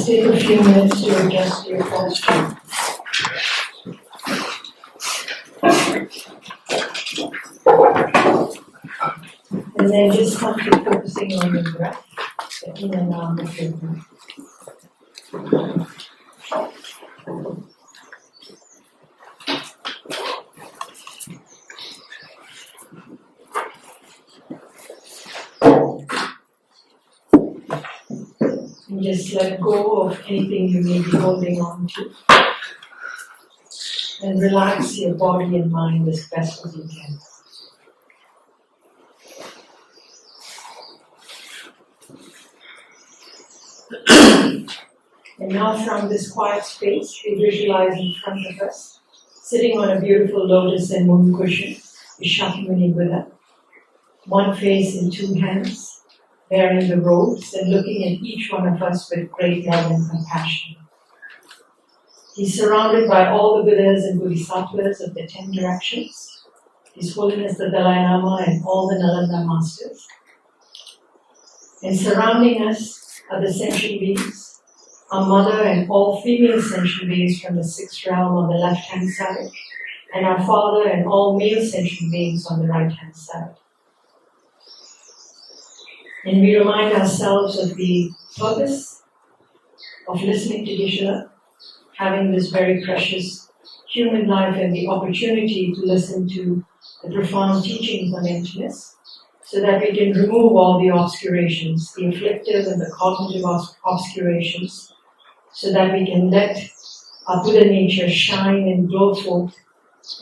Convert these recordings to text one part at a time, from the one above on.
Just take a few minutes to adjust your posture. And then just come to focusing on your breath, the in and out of your breath. And just let go of anything you may be holding on to. And relax your body and mind as best as you can. And now from this quiet space, we visualize in front of us, sitting on a beautiful lotus and moon cushion, is Shakyamuni Buddha. One face in two hands, bearing the robes and looking at each one of us with great love and compassion. He's surrounded by all the Buddhas and Bodhisattvas of the 10 directions, His Holiness the Dalai Lama and all the Nalanda masters. And surrounding us are the sentient beings, our mother and all female sentient beings from the 6th realm on the left-hand side, and our father and all male sentient beings on the right-hand side. And we remind ourselves of the purpose of listening to Geshe-la, having this very precious human life and the opportunity to listen to the profound teachings on emptiness, so that we can remove all the obscurations, the afflictive and the cognitive obscurations, so that we can let our Buddha nature shine and glow forth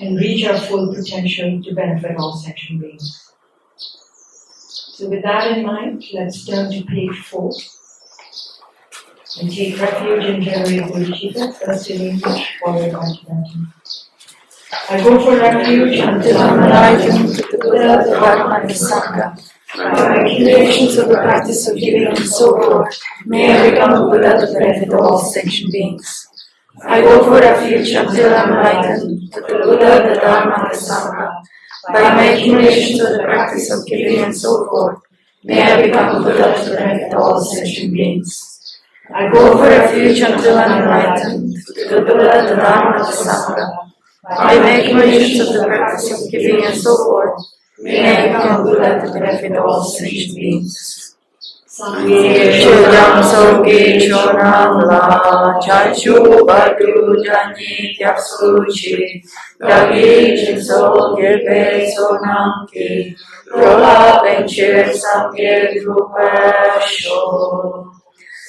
and reach our full potential to benefit all sentient beings. So with that in mind, let's turn to page 4 and take refuge in Generate Bodhicitta, first in English, followed by Tibetan. I go for refuge until I am enlightened to the Buddha, the Dharma, and the Sangha. By accumulations of the practice of giving and so forth, may I become a Buddha to benefit all sentient beings. I go for refuge until I am enlightened to the Buddha, the Dharma, and the Sangha. By my accumulations of the practice of giving and so forth, may I become a Buddha to benefit all sentient beings. I go for refuge until I am enlightened to the Buddha, the Dharma, and the Sangha. By my accumulations of the practice of giving and so forth, may I become a Buddha to benefit all sentient beings. Sangye Chodam Soke Chonam La Chachu Badu Jani Kyapsuchi Dagi Jinso Girbe Sonam Ki Rola Benchir Sangye Drupasho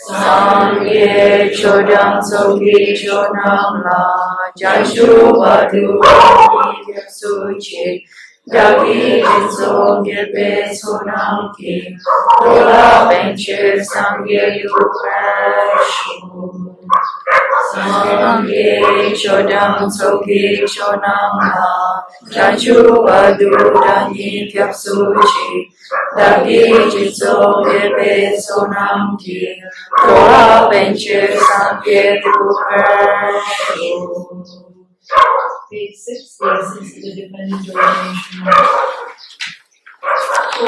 Sangye Chodam Soke Chonam La Chachu Badu Jani Kyapsuchi Dagi Jinso Girbe Sonam Ki Rola Benchir Sangye Drupasho Sangye Chodam Soke Chonam La Chachu Badu Dani Kyapsuchi Dagi Jinso Girbe Sonam Ki Rola Benchir Sangye Drupasho. Page 6, the essence of the dependent origination.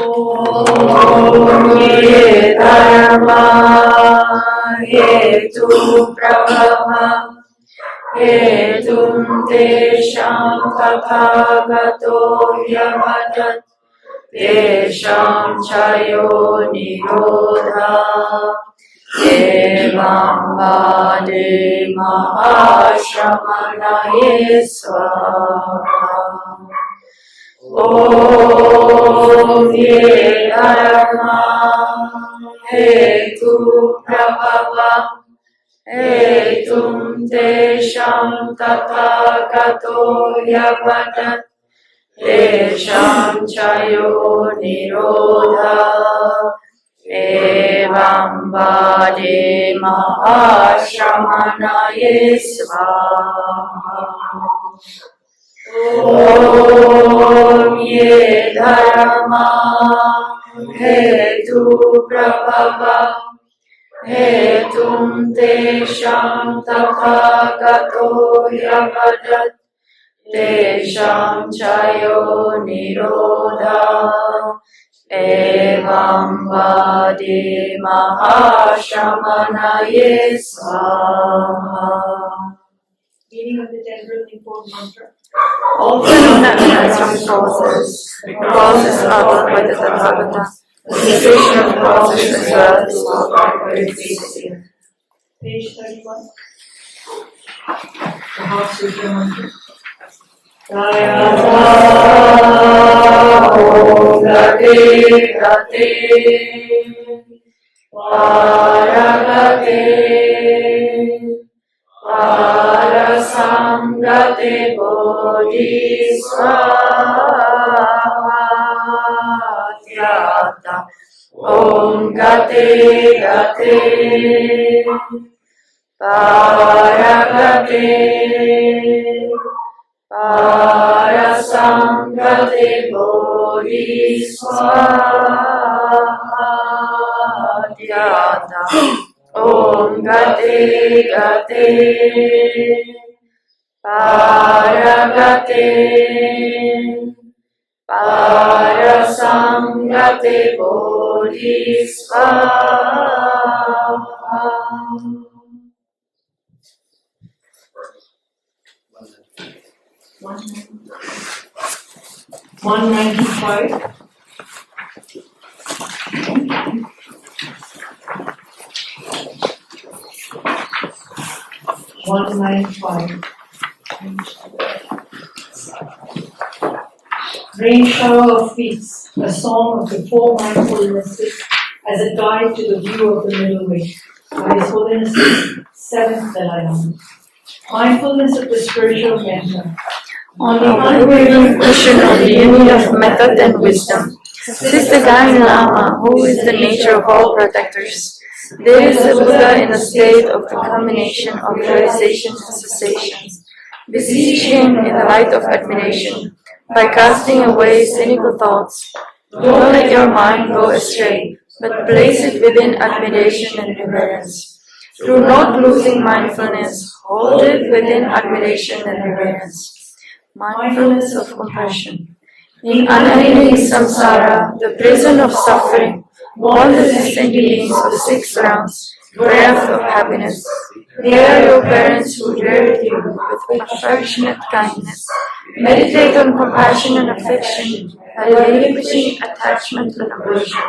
Om Ye Dharma Hetu Prabhava Hetum Tesham Tathagato Yavadat Tesham Chayo Nirodha Evam Vade Mahashamanaye Swaha. Om Ye Dharma Hetu Prabhava Hetum Tesham Tathagato Yavadat Tesham Chayo Nirodha Evam Vade Mahashamanaye Swaha. Om Ye Dharma Hetu Prabhava Hetum Tesham Tathagato Yavadat Tesham Chayo Nirodha Evam Vade Mahashamanaye Swaha. Meaning of the 10 building code mantra. All phenomena from causes. The causes are one by the Tathagata. The cessation of causes as well is not by here. Page 31. The Heart Sutra mantra. Tayata Om Gate Gate Paragate Parasamgate Bodhisvaha Om Gate Gate Paragate Parasamgate Bodhisvaha Om Gate Gate Paragate Parasamgate Bodhisvaha. 195. 195. Rain shower of peace, a song of the four mindfulnesses as a guide to the view of the middle way. By His Holiness seventh Dalai Lama. Mindfulness of the spiritual mentor. On the unwavering question of the union of method and wisdom, sits the Dalai Lama, who is the nature of all protectors. There is a Buddha in a state of the combination of realizations and cessations. Beseech him in the light of admiration, by casting away cynical thoughts. Don't let your mind go astray, but place it within admiration and reverence. Through not losing mindfulness, hold it within admiration and reverence. Mindfulness of compassion. In unending samsara, the prison of suffering, all the distant beings of 6 realms, breath of happiness. They are your parents who reared you with affectionate kindness. Meditate on compassion and affection, by relinquishing attachment and aversion.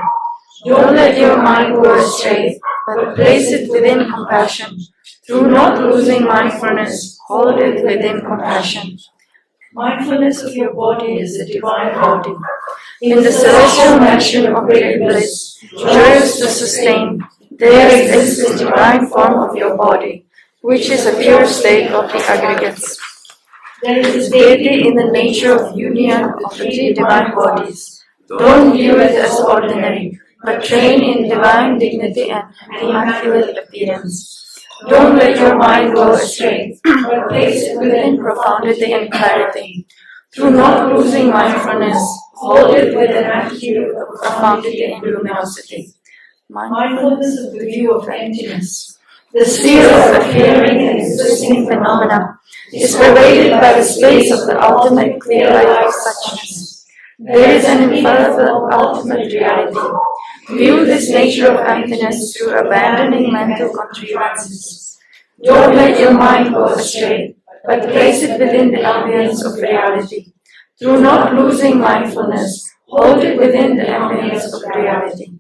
Don't let your mind go astray, but place it within compassion. Through not losing mindfulness, hold it within compassion. Mindfulness of your body is a divine body. In the celestial mansion of great bliss, joyous to sustain, there exists the divine form of your body, which is a pure state of the aggregates. There is deity in the nature of union of the 3 divine bodies. Don't view it as ordinary, but train in divine dignity and immaculate appearance. Don't let your mind go astray, but place it within profundity and clarity. Through not losing mindfulness, hold it with an attitude of profundity and luminosity. Mindfulness of the view of emptiness. The sphere of appearing and existing phenomena is pervaded by the space of the ultimate clear light of suchness. There is an infallible ultimate reality. View this nature of emptiness through abandoning mental contrivances. Don't let your mind go astray, but place it within the ambience of reality. Through not losing mindfulness, hold it within the ambience of reality.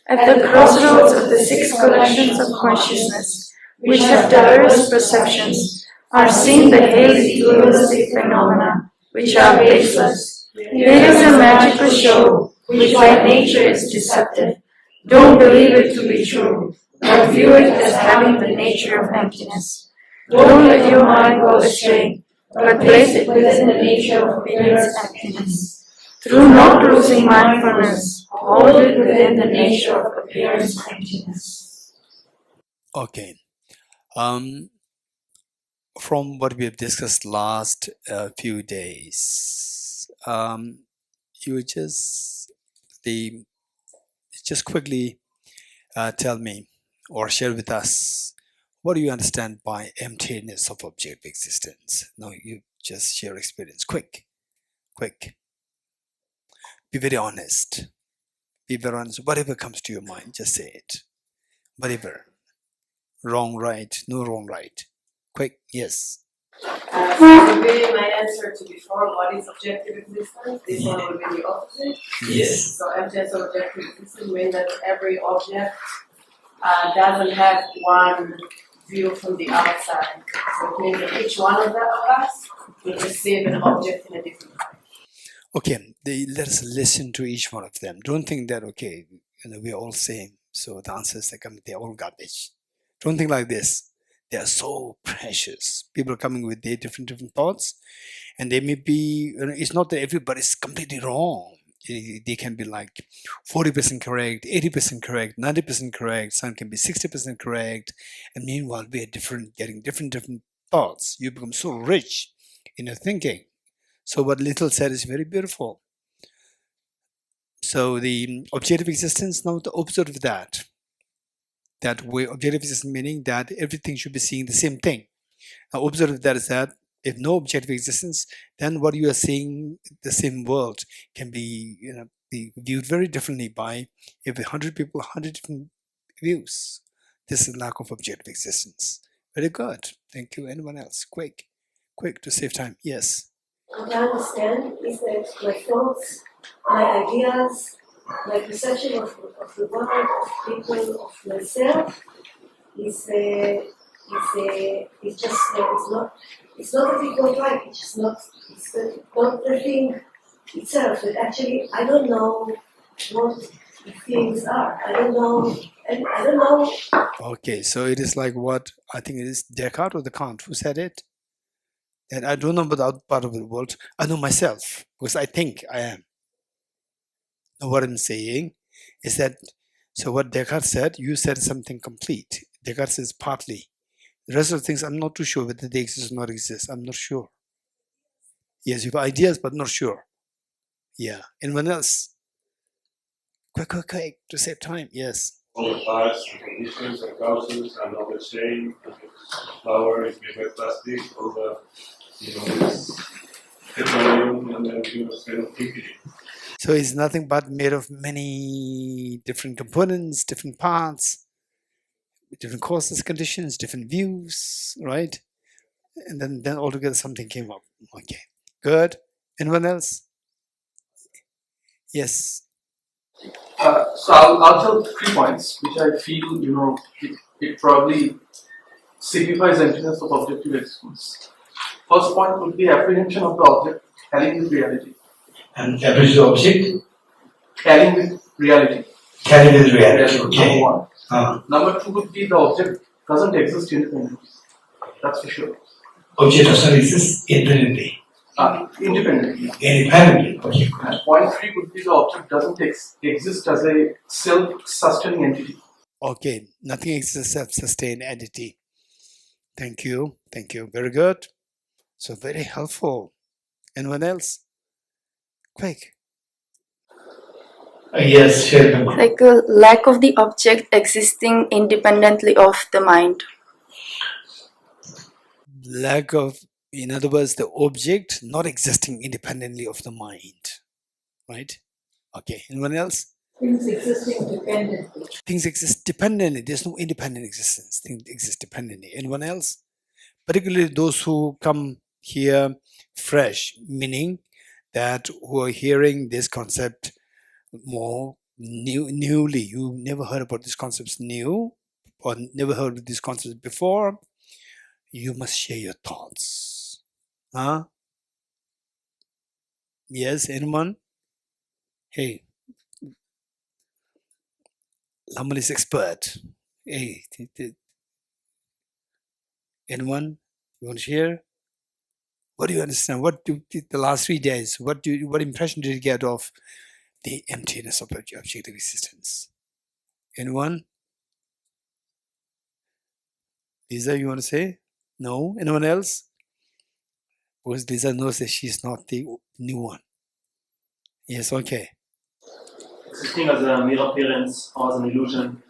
At the crossroads of the 6 collections of consciousness, which have diverse perceptions, are seen the hazy dualistic phenomena, which are baseless. There is a magical show, which by nature is deceptive. Don't believe it to be true, but view it as having the nature of emptiness. Don't let your mind go astray, but place it within the nature of appearance emptiness. Through not losing mindfulness, hold it within the nature of appearance emptiness. Okay. From what we have discussed last few days, you just quickly tell me or share with us what do you understand by emptiness of objective existence. Now you just share experience. Quick. Be very honest. Be very honest. Whatever comes to your mind, just say it. Whatever. Wrong, right. No wrong, right. Quick, yes. So the way my answer to before, what is objective existence? This one will be the opposite. Yes. So emptiness of objective existence means that every object doesn't have one view from the outside. So it means that each one of us will perceive an object in a different way. Okay, let us listen to each one of them. Don't think that, okay, we're all same. So the answers that come, they're all garbage. Don't think like this. They are so precious. People are coming with their different thoughts, and they may be, it's not that everybody's completely wrong. They can be like 40% correct, 80% correct, 90% correct, some can be 60% correct, and meanwhile we are getting different thoughts. You become so rich in your thinking. So what Little said is very beautiful. So the objective existence, now the opposite of that. That way, objective existence meaning that everything should be seeing the same thing. Now, opposite of that is that if no objective existence, then what you are seeing, the same world, can be be viewed very differently by if 100 people, 100 different views. This is lack of objective existence. Very good. Thank you. Anyone else? Quick to save time. Yes. What I understand is that my thoughts, my ideas, my perception of the world, of people, of myself is it's not that it goes right. It's not the thing itself. That actually I don't know what the things are. I don't know. Okay, so it is like what I think it is Descartes or Kant who said it. And I don't know about the other part of the world. I know myself because I think I am. Now what I'm saying is that, so what Descartes said, you said something complete. Descartes says partly. The rest of the things, I'm not too sure whether they exist or not exist. I'm not sure. Yes, you have ideas, but not sure. Yeah. Anyone else? Quick, to save time. Yes. All the parts and conditions and causes are not the same. Flower is made by plastic, all the, this petroleum and then, kind of thinking. So it's nothing but made of many different components, different parts, different causes, conditions, different views, right? And then altogether something came up. Okay, good. Anyone else? Yes. So I'll tell 3 points, which I feel, it probably signifies emptiness of objective existence. First point would be apprehension of the object carrying with reality. And appreciate the object? Carrying with reality. Carrying with reality, Number okay. one. Number 2 would be the object doesn't exist independently. That's for sure. Object doesn't exist independently. Independently. Independently, okay. And point 3 would be the object doesn't exist as a self-sustaining entity. Okay, nothing exists as a self-sustained entity. Thank you. Very good. So very helpful. Anyone else? Quick. Yes, share. Like a lack of the object existing independently of the mind. Lack of, in other words, the object not existing independently of the mind. Right? Okay. Anyone else? Things existing dependently. Things exist dependently. There's no independent existence. Things exist dependently. Anyone else? Particularly those who come here fresh, meaning that who are hearing this concept more newly. You never heard about these concepts new or never heard of these concepts before. You must share your thoughts. Huh? Yes, anyone? Hey, Lamal is expert. Hey, anyone? You want to share? What do you understand? What do the last 3 days? What impression did you get of the emptiness of objective existence? Anyone? Lisa, you want to say? No? Anyone else? Because Lisa knows that she's not the new one. Yes, okay. Existing as a mere appearance or as an illusion.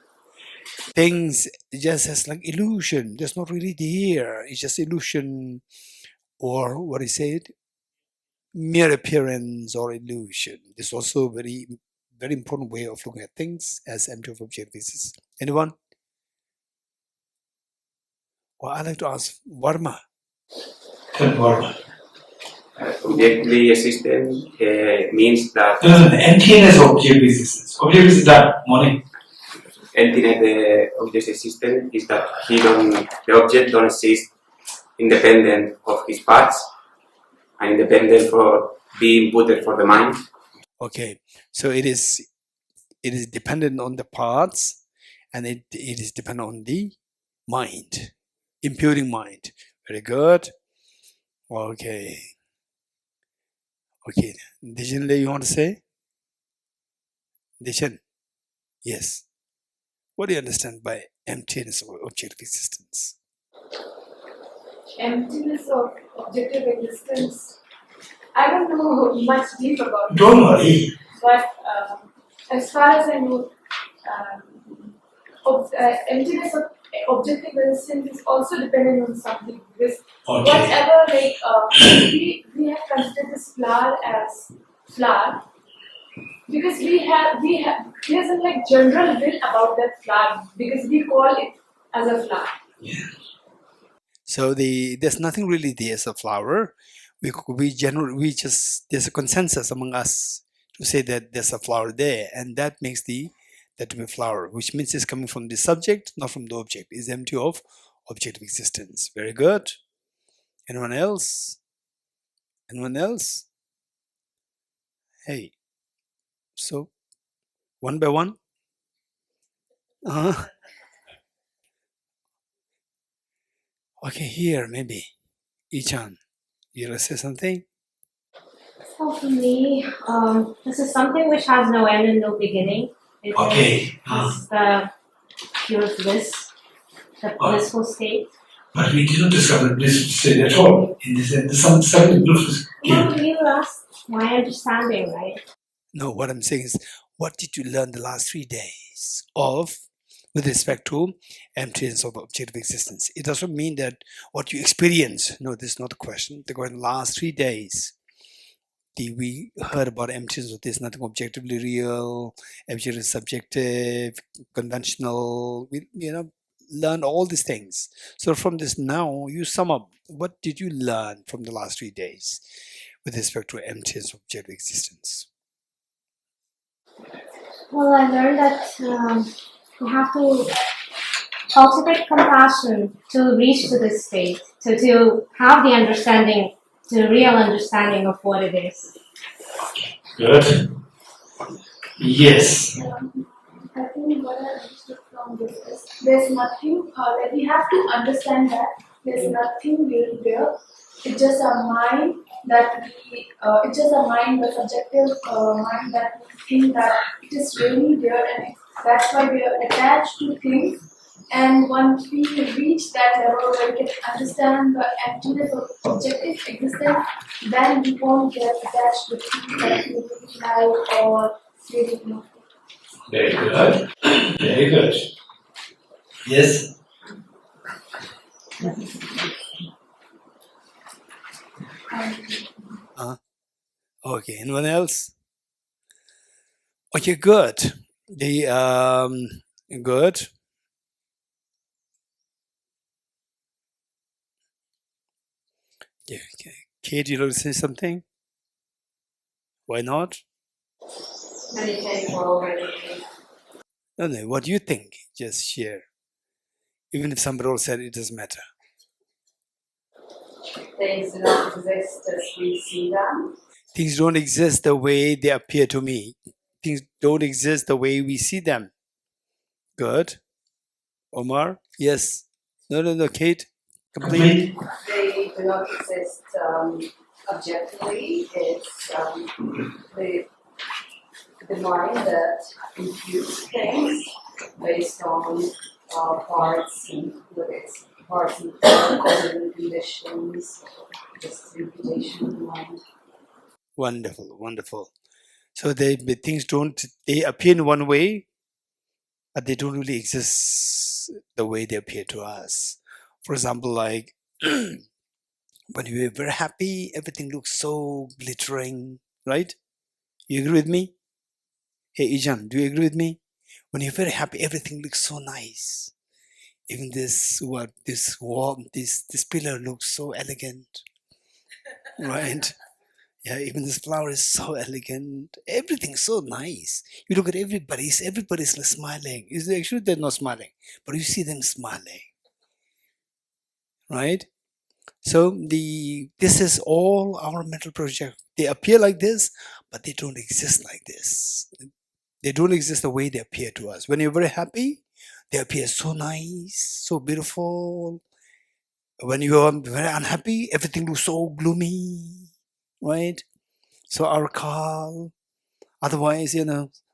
Things just as like illusion. There's not really there. It's just illusion, or what is it? Mere appearance or illusion. This is also very very important way of looking at things as empty of objective existence. Anyone? Well, I'd like to ask Varma. Convert. Objectively existent means that No, emptiness of objective existence. Objective existence is done. Morning. emptiness the object existent is that the object don't exist independent of his parts and independent for being inputted for the mind. Okay, so it is dependent on the parts, and it is dependent on the mind, imputing mind. Very good. Okay. Okay. Dijanle, you want to say? Dijan? Yes. What do you understand by emptiness of objective existence? Emptiness of objective existence. I don't know much deep about it, Don't worry. but as far as I know, emptiness of objective existence is also dependent on something, because Okay. whatever we have considered this flower as flower, because there's a like general will about that flower, because we call it as a flower. So there's nothing really there as a flower. There's a consensus among us to say that there's a flower there, and that makes that to be a flower, which means it's coming from the subject, not from the object. It's empty of objective existence. Very good. Anyone else? Anyone else? Hey. So, one by one. Okay, here maybe. Ichan, you want to say something? So for me, this is something which has no end and no beginning. It Okay. is the pure bliss, the blissful state. But we didn't discover this state at all. In this, some blues Well, you asked my understanding, right? No, what I'm saying is, what did you learn the last 3 days with respect to emptiness of objective existence? It doesn't mean that what you experience. No, this is not the question. The last 3 days, we heard about emptiness of this, nothing objectively real, objective subjective, conventional. We learned all these things. So from this now, you sum up. What did you learn from the last 3 days with respect to emptiness of objective existence? Well, I learned that you have to cultivate compassion to reach to this state, to have the understanding, the real understanding of what it is. Good. Yes. I think what I understood from this is there's nothing that we have to understand that there's nothing real there. It's just a mind that it's just a mind, the subjective mind that we think that it is really there, and that's why we are attached to things. And once we reach that level where we can understand the emptiness of objective existence, then we won't get attached to things that we really like or really know. Very good. Very good. Yes. Okay, anyone else? Okay, good. Good. Yeah, okay. Kate, you want to say something? Why not? Meditate already. No, what do you think? Just share. Even if somebody else said it doesn't matter. Things do not exist as we see them. Things don't exist the way they appear to me. Things don't exist the way we see them. Good. Omar? Yes. No, Kate. Complete. They do not exist objectively. It's the mind that imputes things based on parts and with its parts and causal conditions, just imputation of the mind. Wonderful. So things they appear in one way, but they don't really exist the way they appear to us. For example, like when we're very happy, everything looks so glittering, right? You agree with me? Hey Ijan, do you agree with me? When you're very happy, everything looks so nice. Even this wall, this pillar looks so elegant, right? Yeah, even this flower is so elegant. Everything's so nice. You look at everybody's like smiling. Is actually they're not smiling, but you see them smiling, right? So this is all our mental project. They appear like this, but they don't exist like this. They don't exist the way they appear to us. When you're very happy, they appear so nice, so beautiful. When you are very unhappy, everything looks so gloomy, right? So our calm. Otherwise,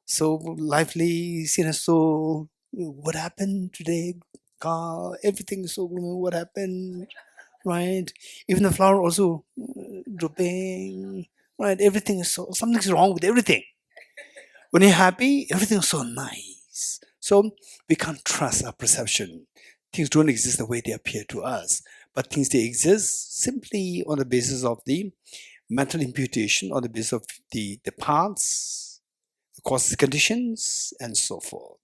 so lively, so what happened today? Calm. Everything is so gloomy. What happened? Right? Even the flower also drooping. Right? Everything is something's wrong with everything. When you're happy, everything's so nice. So we can't trust our perception. Things don't exist the way they appear to us, but things they exist simply on the basis of the mental imputation, on the basis of the parts, the causes, conditions, and so forth.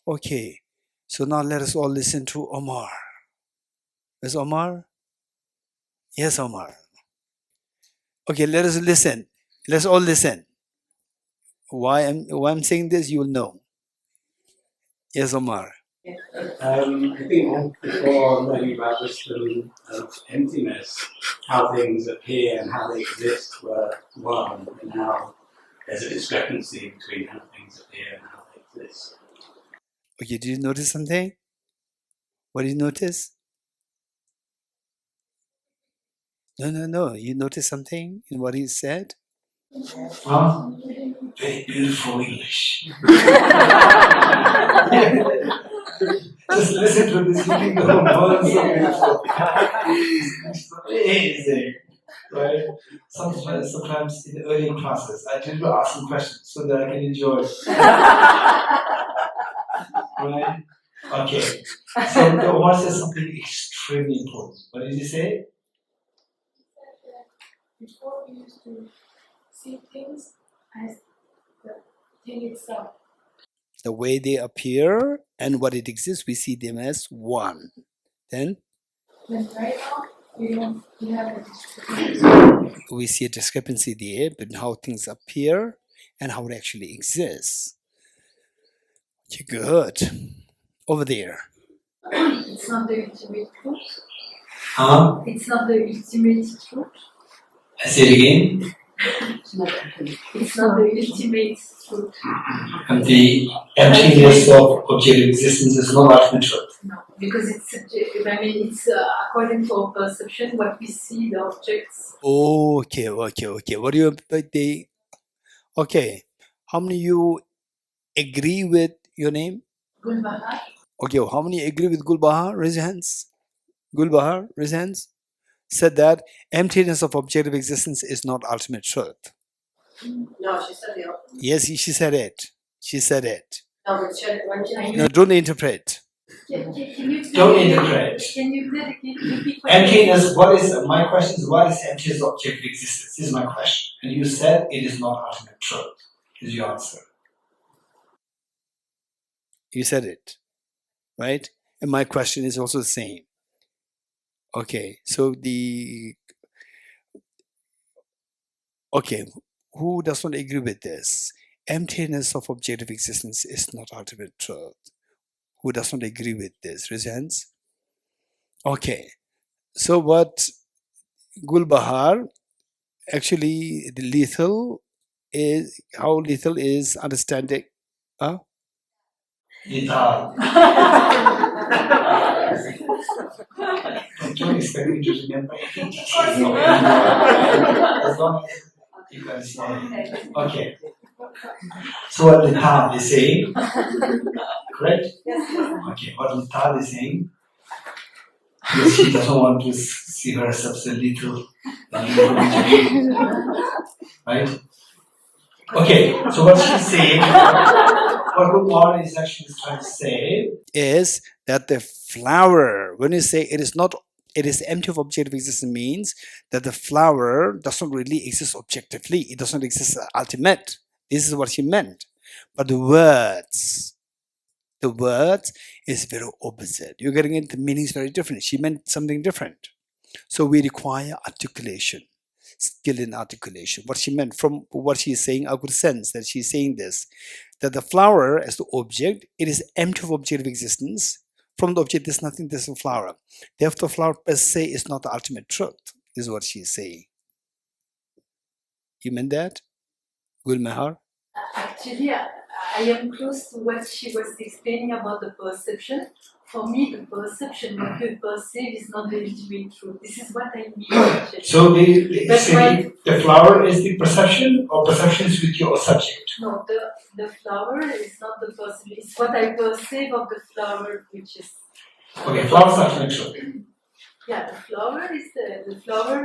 Okay, so now let us all listen to Omar. Where's Omar? Yes, Omar. Okay, let us listen. Let's all listen. Why I'm saying this, you will know. Yes, Omar. I think before learning about the wisdom of emptiness, how things appear and how they exist were one, and how there's a discrepancy between how things appear and how they exist. Okay, did you notice something? What did you notice? No. You noticed something in what he said? Very beautiful English. Just listen to this, you think the whole world is so beautiful. It's amazing, right? Sometimes in the early classes, I tend to ask some questions so that I can enjoy. Right? Okay. So the Omar says something extremely important. What did he say? Before we used to see things as the thing itself. The way they appear and what it exists, we see them as one. Then Then right now we have a discrepancy. we see a discrepancy there between how things appear and how it actually exists. Okay, good. Over there. It's not the ultimate truth. Huh? It's not the ultimate truth. Say it again. It's not the ultimate truth. And the emptiness of objective existence is not ultimate truth. No, because it's subjective. I mean, it's according to our perception, what we see, the objects. Okay. What do you they? Okay. How many you agree with your name? Gulbahar. Okay. How many agree with Gulbahar? Raise your hands. Gulbahar, raise your hands. Said that emptiness of objective existence is not ultimate truth. No, she said the opposite. Yes, she said it. She said it. No, but she No, don't interpret. Can you Don't interpret. Can you repeat what Emptiness, my question is, what is emptiness of objective existence? This is my question. And you said it is not ultimate truth, is your answer. You said it, right? And my question is also the same. Okay, so who does not agree with this? Emptiness of objective existence is not ultimate truth. Who does not agree with this? Raise your hands. Okay, so what Gulbahar, actually the lethal is, how lethal is understanding? Lethal. Don't expect me to remember anything. As long as you can say. Okay. So what Lethal is saying, correct? Okay, what Lethal is saying, because she doesn't want to see herself as a little, right? Okay, so what she's saying, what Gulbahar is actually trying to say is that the flower, when you say it is empty of objective existence, means that the flower does not really exist objectively. It does not exist ultimate. This is what she meant. But the words is very opposite. You're getting it, the meaning is very different. She meant something different. So we require articulation, skill in articulation. What she meant from what she's saying, I could sense that she's saying this, that the flower as the object, it is empty of objective existence. From the object, there's nothing, there's a flower. Therefore, the flower per se is not the ultimate truth. This is what she's saying. You meant that? Gulmehar? Actually, I am close to what she was explaining about the perception. For me, the perception, what we perceive, is not the ultimate truth. This is what I mean. Actually. So That's why- the flower is the perception, or perception is with your subject? No, the flower is not the perception. It's what I perceive of the flower, which is. Okay, flower is ultimate truth. Yeah, the flower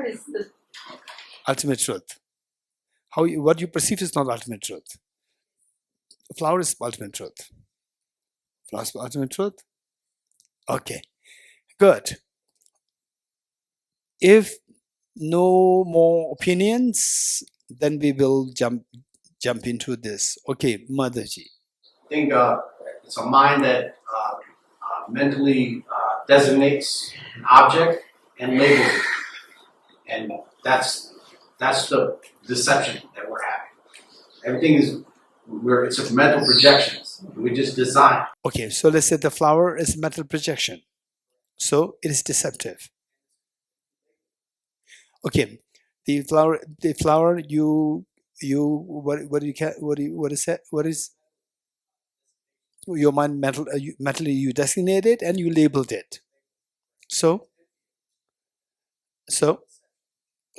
is the. Ultimate truth. What you perceive is not ultimate truth. The flower is ultimate truth. Flower is ultimate truth? Okay, good. If no more opinions, then we will jump into this. Okay, Madhaji. I think it's a mind that mentally designates an object and labels it, and that's the deception that we're having. Everything is it's a mental projections. We just design. Okay, so let's say the flower is mental projection, so it is deceptive. Okay, the flower. What is your mind mentally you designated and you labeled it. So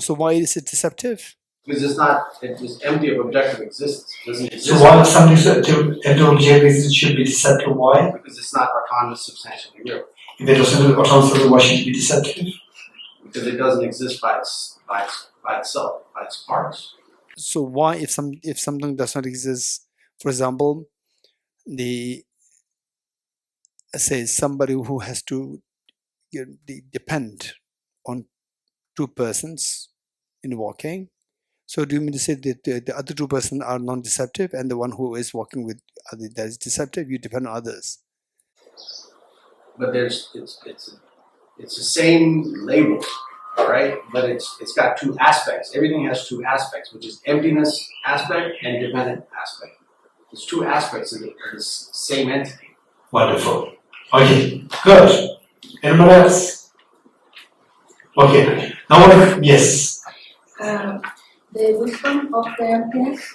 why is it deceptive? Because it's empty of objective existence. It doesn't exist. So why something empty object should be deceptive? Why? Because it's not autonomous, substantially real. If it doesn't autonomous, why should it be deceptive? Because it doesn't exist by itself, by its parts. So why, if something does not exist, for example, say somebody who has to depend on two persons in walking. So do you mean to say that the other two persons are non-deceptive and the one who is walking with that is deceptive? You depend on others. But it's the same label, all right? But it's got two aspects. Everything has two aspects, which is emptiness aspect and dependent aspect. There's two aspects of the same entity. Wonderful. Okay, good. Anyone else? Okay. Now, yes. The wisdom of the emptiness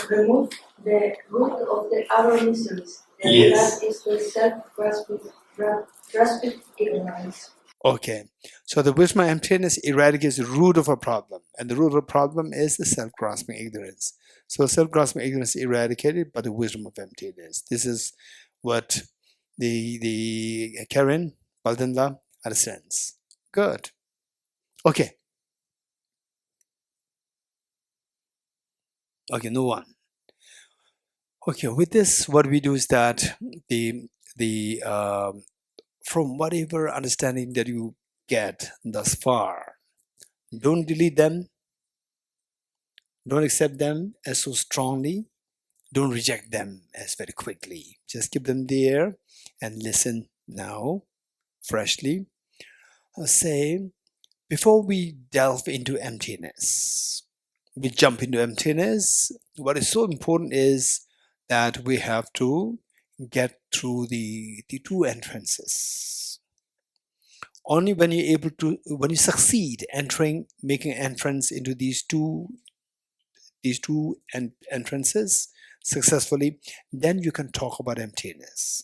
remove the root of the other miseries. Yes. That is the self-grasping ignorance. Okay, so the wisdom of emptiness eradicates the root of a problem, and the root of a problem is the self-grasping ignorance. So self-grasping ignorance is eradicated by the wisdom of emptiness. This is what the Karen Baldinla understands. Good. Okay. Okay, no one. Okay, with this, what we do is that from whatever understanding that you get thus far, don't delete them, don't accept them as so strongly, don't reject them as very quickly. Just keep them there and listen now, freshly. Say, before we delve into emptiness, we jump into emptiness, what is so important is that we have to get through the two entrances. Only when you're able to, when you succeed making entrance into these two entrances successfully, then you can talk about emptiness,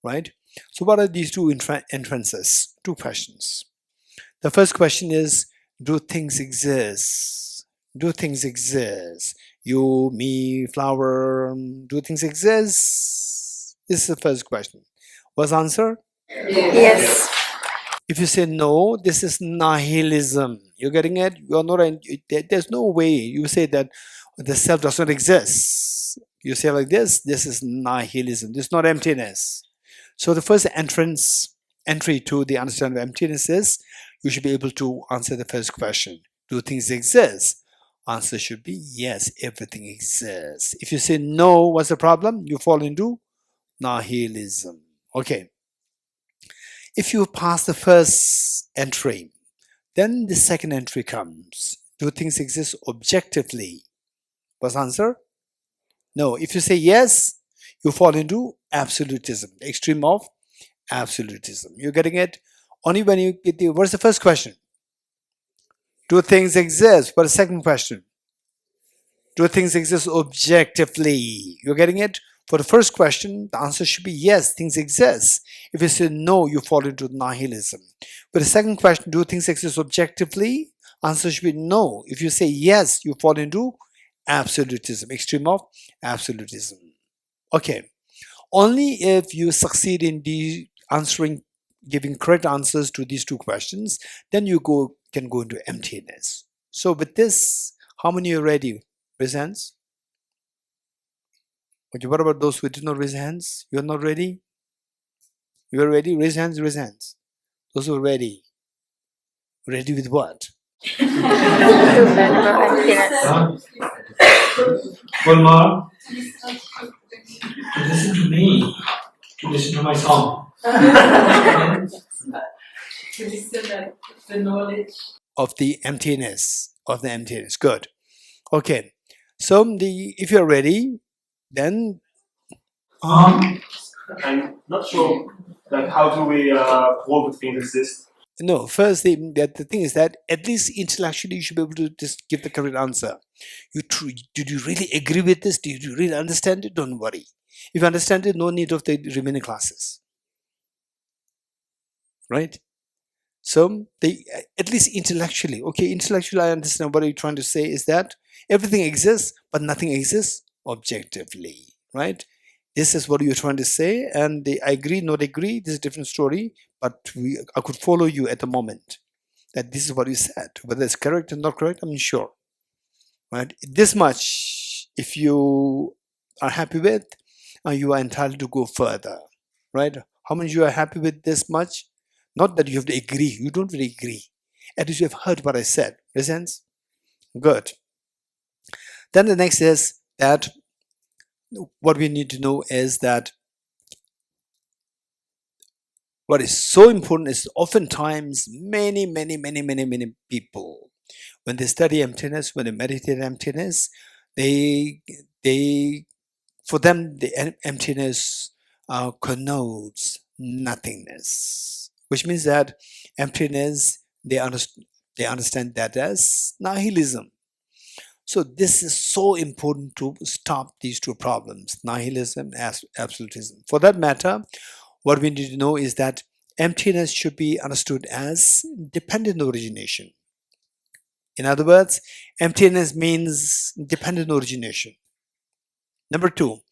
right? So what are these two entrances? Two questions. The first question is, do things exist? Do things exist? You, me, flower, do things exist? This is the first question. What's the answer? Yes. If you say no, this is nihilism. You're getting it? You're not. There's no way you say that the self does not exist. You say like this. This is nihilism. This is not emptiness. So the first entry to the understanding of emptiness is you should be able to answer the first question. Do things exist? Answer should be yes, everything exists. If you say no, what's the problem? You fall into nihilism. Okay. If you pass the first entry, then the second entry comes. Do things exist objectively? What's the answer? No. If you say yes, you fall into absolutism, the extreme of absolutism. You're getting it? Only when you get the, what's the first question? Do things exist? What's the second question? Do things exist objectively? You're getting it? For the first question, the answer should be yes, things exist. If you say no, you fall into nihilism. For the second question, do things exist objectively? Answer should be no. If you say yes, you fall into absolutism, extreme of absolutism. Okay. Only if you succeed in giving correct answers to these two questions, then you can go into emptiness. So with this, how many are ready? Raise hands. Okay, what about those who did not raise hands? You are not ready? You are ready? Raise hands, raise hands. Those who are ready. Ready with what? One more. To listen to me. To listen to my song. To listen at the knowledge. Of the emptiness. Of the emptiness. Good. Okay. So if you're ready, then I'm not sure that how do we prove that things exist. no, first the thing is that at least intellectually you should be able to just give the correct answer. Did you really agree with this? Did you really understand it? Don't worry. If you understand it, no need of the remaining classes. Right? So at least intellectually, okay, intellectually I understand what you're trying to say is that everything exists, but nothing exists objectively. Right? This is what you're trying to say, and I agree, not agree, this is a different story, but I could follow you at the moment that this is what you said. Whether it's correct or not correct, I'm not sure. Right? This much, if you are happy with, you are entitled to go further. Right? How many of you are happy with this much? Not that you have to agree, you don't really agree. At least you have heard what I said. Makes sense? Good. Then the next is that what we need to know is that what is so important is oftentimes many people, when they study emptiness, when they meditate emptiness, for them the emptiness connotes nothingness, which means that emptiness, they understand that as nihilism. So this is so important to stop these two problems, nihilism and absolutism. For that matter, what we need to know is that emptiness should be understood as dependent origination. In other words, emptiness means dependent origination. Number two,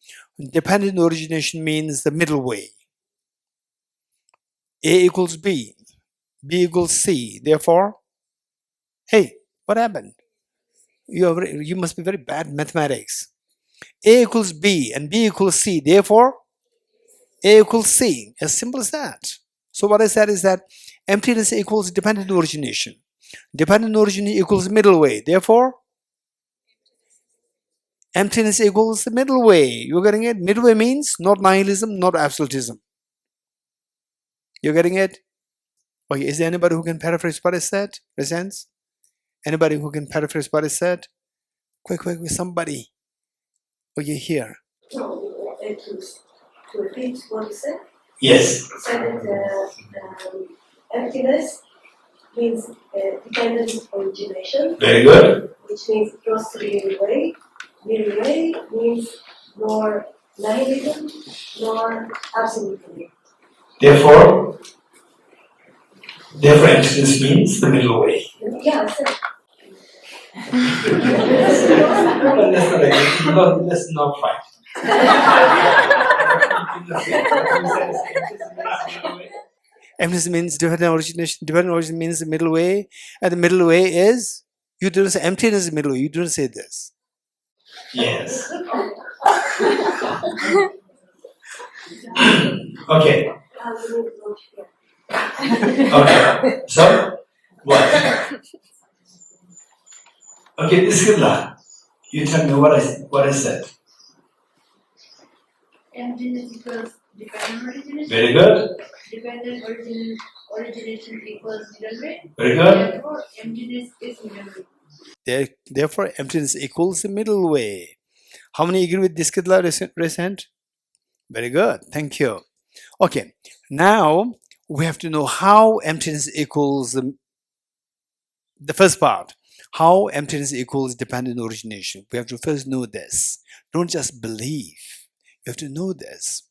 dependent origination means the middle way. A equals B, B equals C. Therefore, hey, what happened? You must be very bad at mathematics. A equals B and B equals C. Therefore, A equals C. As simple as that. So what I said is that emptiness equals dependent origination. Dependent origination equals middle way. Therefore, emptiness equals the middle way. You're getting it? Middle way means not nihilism, not absolutism. You're getting it? Okay, is there anybody who can paraphrase what I said? Presents? Anybody who can paraphrase what I said? Quick, somebody. Oh, you're here. No, to repeat what you said? Yes. You said that emptiness means dependent origination. Very good. Which means it goes to the middle way. Middle way means nor nihilism nor absolutism. Therefore, emptiness means the middle way. Yeah, I said. Let's not fight. Emptiness means dependent origination. Dependent origination means the middle way, and the middle way is, you don't say emptiness is the middle way. You don't say this. Yes. Okay. Okay. So, what? Okay, Bismillah. You tell me what I said. Emptiness equals dependent origination. Very good. Dependent origination equals middle way. Very good. Therefore, emptiness is middle way. Therefore, emptiness equals the middle way. How many agree with this, Kidla? Recent? Very good. Thank you. Okay. Now we have to know how emptiness equals the first part. How emptiness equals dependent origination. We have to first know this. Don't just believe. You have to know this.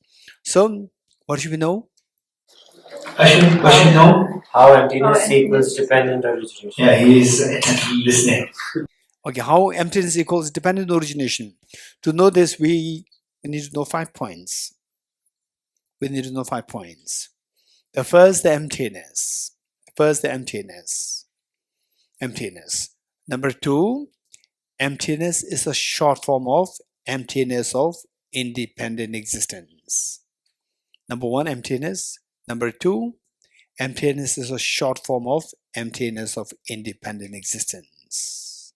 So, what should we know? I should know. How emptiness equals dependent origination. Yeah, he is listening. Okay, how emptiness equals dependent origination. To know this, we need to know 5 points. We need to know 5 points. The first, the emptiness. First, the emptiness. Emptiness. Number 2, emptiness is a short form of emptiness of independent existence. Number 1, emptiness. Number 2, emptiness is a short form of emptiness of independent existence.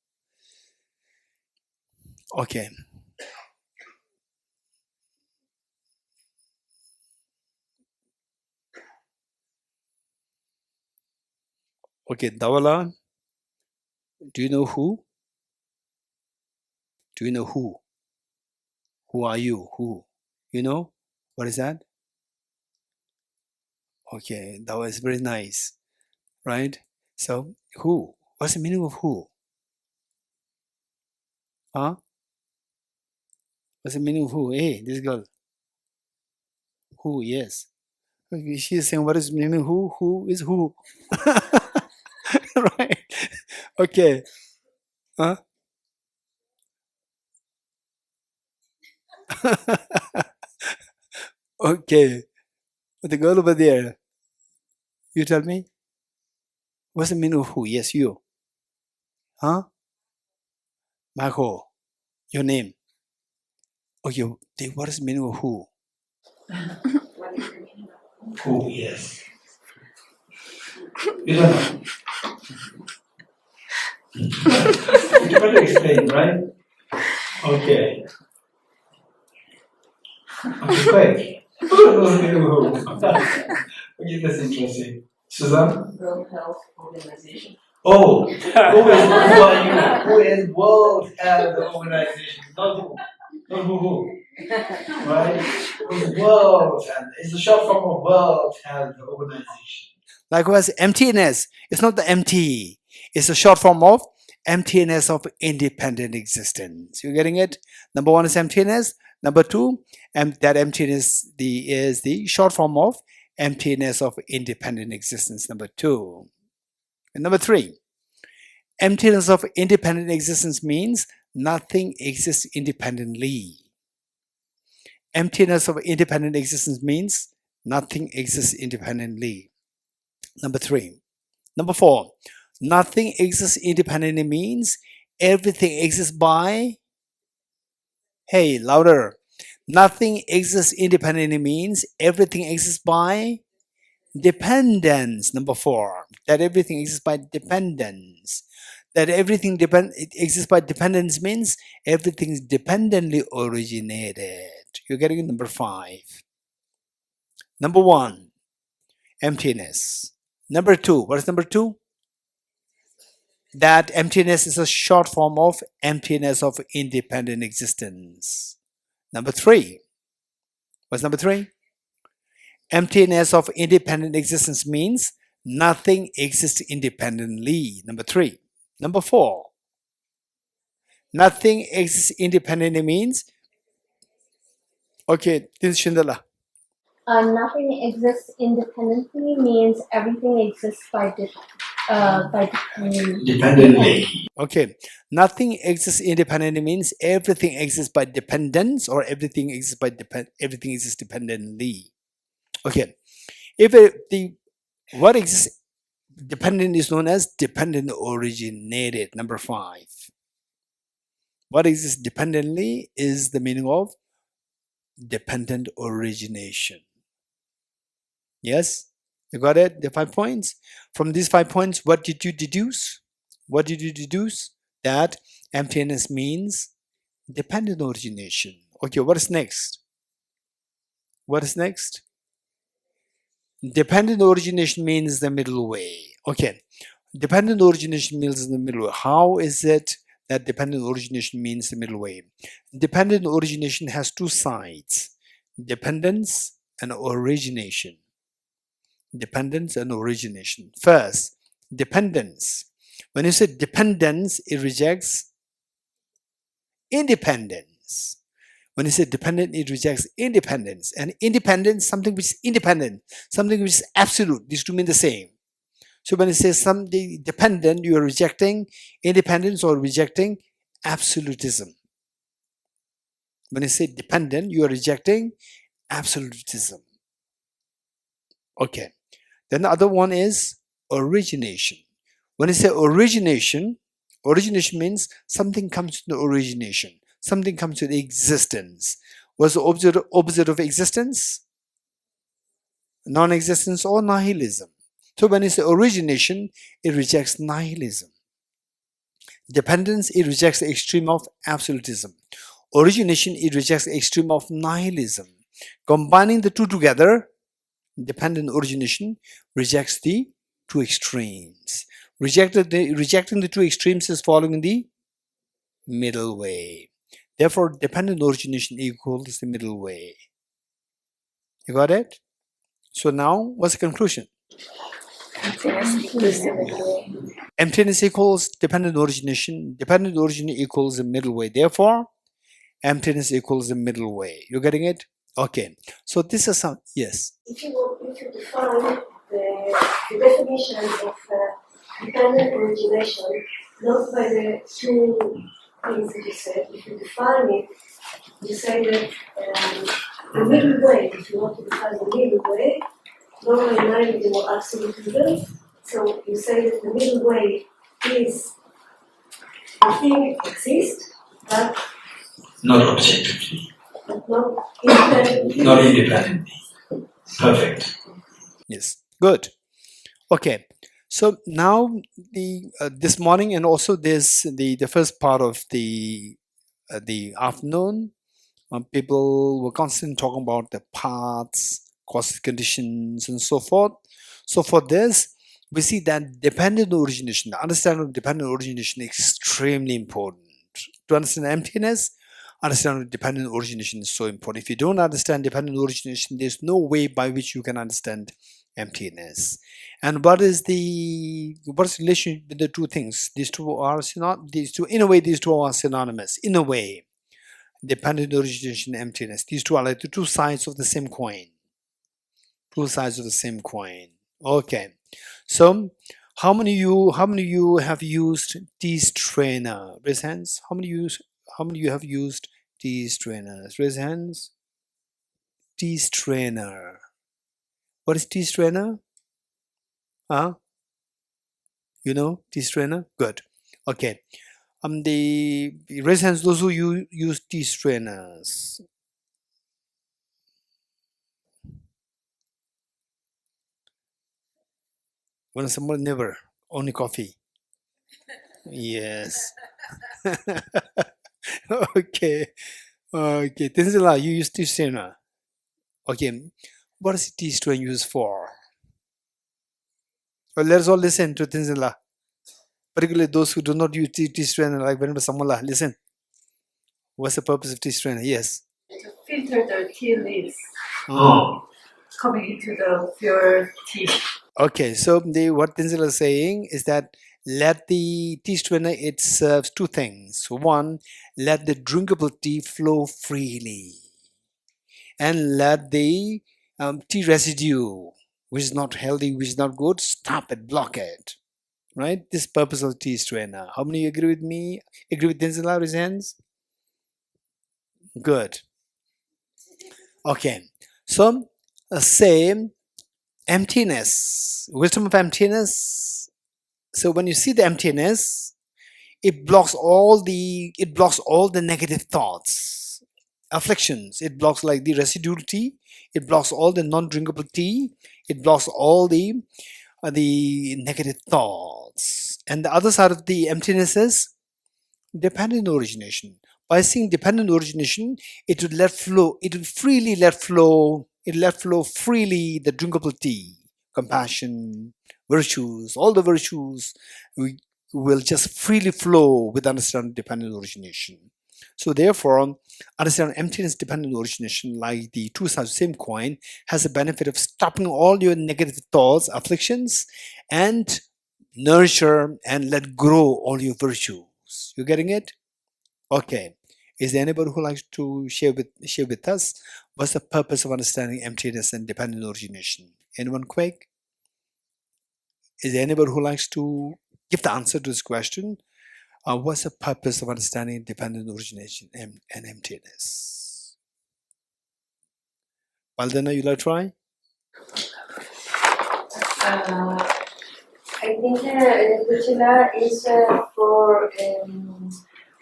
Okay. Okay, Dawala, do you know who? Do you know who? Who are you? Who? You know? What is that? Okay, that was very nice. Right? So, who? What's the meaning of who? Huh? What's the meaning of who? Hey, this girl. Who? Yes. Okay, she is saying, what is the meaning of who? Who is who? Right? Okay. Huh? Okay. But the girl over there, you tell me? What's the meaning of who? Yes, you. Huh? Marco, your name. Okay, what is the meaning of who? Who? Yes. You don't know. You better explain, right? Okay. Okay, quick. Okay, that's interesting. Suzanne? World Health Organization. Oh, who are you? Who is World Health Organization? Not who. Not who. Right? It's World Health. It's a short form of World Health Organization. Likewise, emptiness. It's not the empty. It's a short form of emptiness of independent existence. You getting it? Number 1 is emptiness. Number 2, that emptiness is the short form of emptiness of independent existence. Number 2. And number 3, emptiness of independent existence means nothing exists independently. Emptiness of independent existence means nothing exists independently. Number 3. Number 4, nothing exists independently means everything exists by, hey, louder. Nothing exists independently means everything exists by dependence. Number 4, that everything exists by dependence. That everything exists by dependence means everything is dependently originated. You're getting it? Number 5. Number 1, emptiness. Number 2, what is number 2? That emptiness is a short form of emptiness of independent existence. Number 3, what's number 3? Emptiness of independent existence means nothing exists independently. Number 3. Number 4, nothing exists independently means, okay, this is Shindala. Nothing exists independently means everything exists by dependently. Okay, nothing exists independently means everything exists by dependence, or everything exists by everything exists dependently. Okay, if what exists dependent is known as dependent originated. Number 5. What exists dependently is the meaning of dependent origination. Yes, you got it? The 5 points. From these 5 points, what did you deduce? What did you deduce? that emptiness means dependent origination. Okay, what is next? What is next? Dependent origination means the middle way. Okay, dependent origination means the middle way. How is it that dependent origination means the middle way? Dependent origination has two sides: dependence and origination. Dependence and origination. First, dependence. When you say dependence, it rejects independence. When you say dependent, it rejects independence. And independence, something which is independent, something which is absolute. These two mean the same. So when you say something dependent, you are rejecting independence or rejecting absolutism. When you say dependent, you are rejecting absolutism. Okay. Then the other one is origination. When you say origination, origination means something comes to the origination. Something comes to the existence. What's the opposite of existence? Non-existence or nihilism. So when you say origination, it rejects nihilism. Dependence, it rejects the extreme of absolutism. Origination, it rejects the extreme of nihilism. Combining the two together, dependent origination rejects the two extremes. Rejecting the two extremes is following the middle way. Therefore, dependent origination equals the middle way. You got it? So now, what's the conclusion? Emptiness equals the middle way. Emptiness equals dependent origination. Dependent origin equals the middle way. Therefore, emptiness equals the middle way. You getting it? Okay. So this is some, yes. If you define the definition of dependent origination, not by the two things that you said, if you define it, you say that the middle way, if you want to define the middle way, not by nihilism or absolutism, so you say that the middle way is the thing exists, but Not objectively. but not independently. Not independently. Perfect. Yes. Good. Okay. So now the this morning and also this the first part of the afternoon, people were constantly talking about the paths, causes, conditions, and so forth. So for this, we see that dependent origination, the understanding of dependent origination is extremely important. To understand emptiness, understanding dependent origination is so important. If you don't understand dependent origination, there's no way by which you can understand emptiness. And what is the relation with the two things? These two are in a way these two are synonymous. In a way, dependent origination, emptiness. These two are like the two sides of the same coin. Two sides of the same coin. Okay. So how many of you have used these trainer? Raise hands. How many of you have used these trainers? Raise hands. These trainer. What is these trainer? Huh? You know these trainer? Good. Okay. The raise hands those who use these trainers. When someone never, only coffee. Yes. Okay. Okay. Tenzila, you use this trainer. Okay. What is this trainer used for? Well, let's all listen to Tenzila. Particularly those who do not use this trainer, like whenever someone listen. What's the purpose of this trainer? Yes. To filter the tea leaves coming into the pure tea. Okay, so what Tenzila is saying is that let the tea strainer, it serves two things. One, let the drinkable tea flow freely, and let the tea residue, which is not healthy, which is not good, stop it, block it. Right? This purpose of tea strainer. How many agree with me? Agree with Tenzila? Raise hands. Good. Okay, so say emptiness, wisdom of emptiness. So when you see the emptiness, it blocks all the negative thoughts, afflictions. It blocks like the residual tea. It blocks all the non-drinkable tea. It blocks all the negative thoughts. And the other side of the emptiness is dependent origination. By seeing dependent origination, it would let flow, it would freely let flow, it let flow freely the drinkable tea, compassion, virtues, all the virtues will just freely flow with understanding dependent origination. So therefore, understand emptiness dependent origination, like the two sides of the same coin, has the benefit of stopping all your negative thoughts, afflictions, and nurture and let grow all your virtues. You getting it? Okay. Is there anybody who likes to share with us what's the purpose of understanding emptiness and dependent origination? Anyone quick? Is there anybody who likes to give the answer to this question? What's the purpose of understanding dependent origination and emptiness? Valdana, you like to try? I think the question is for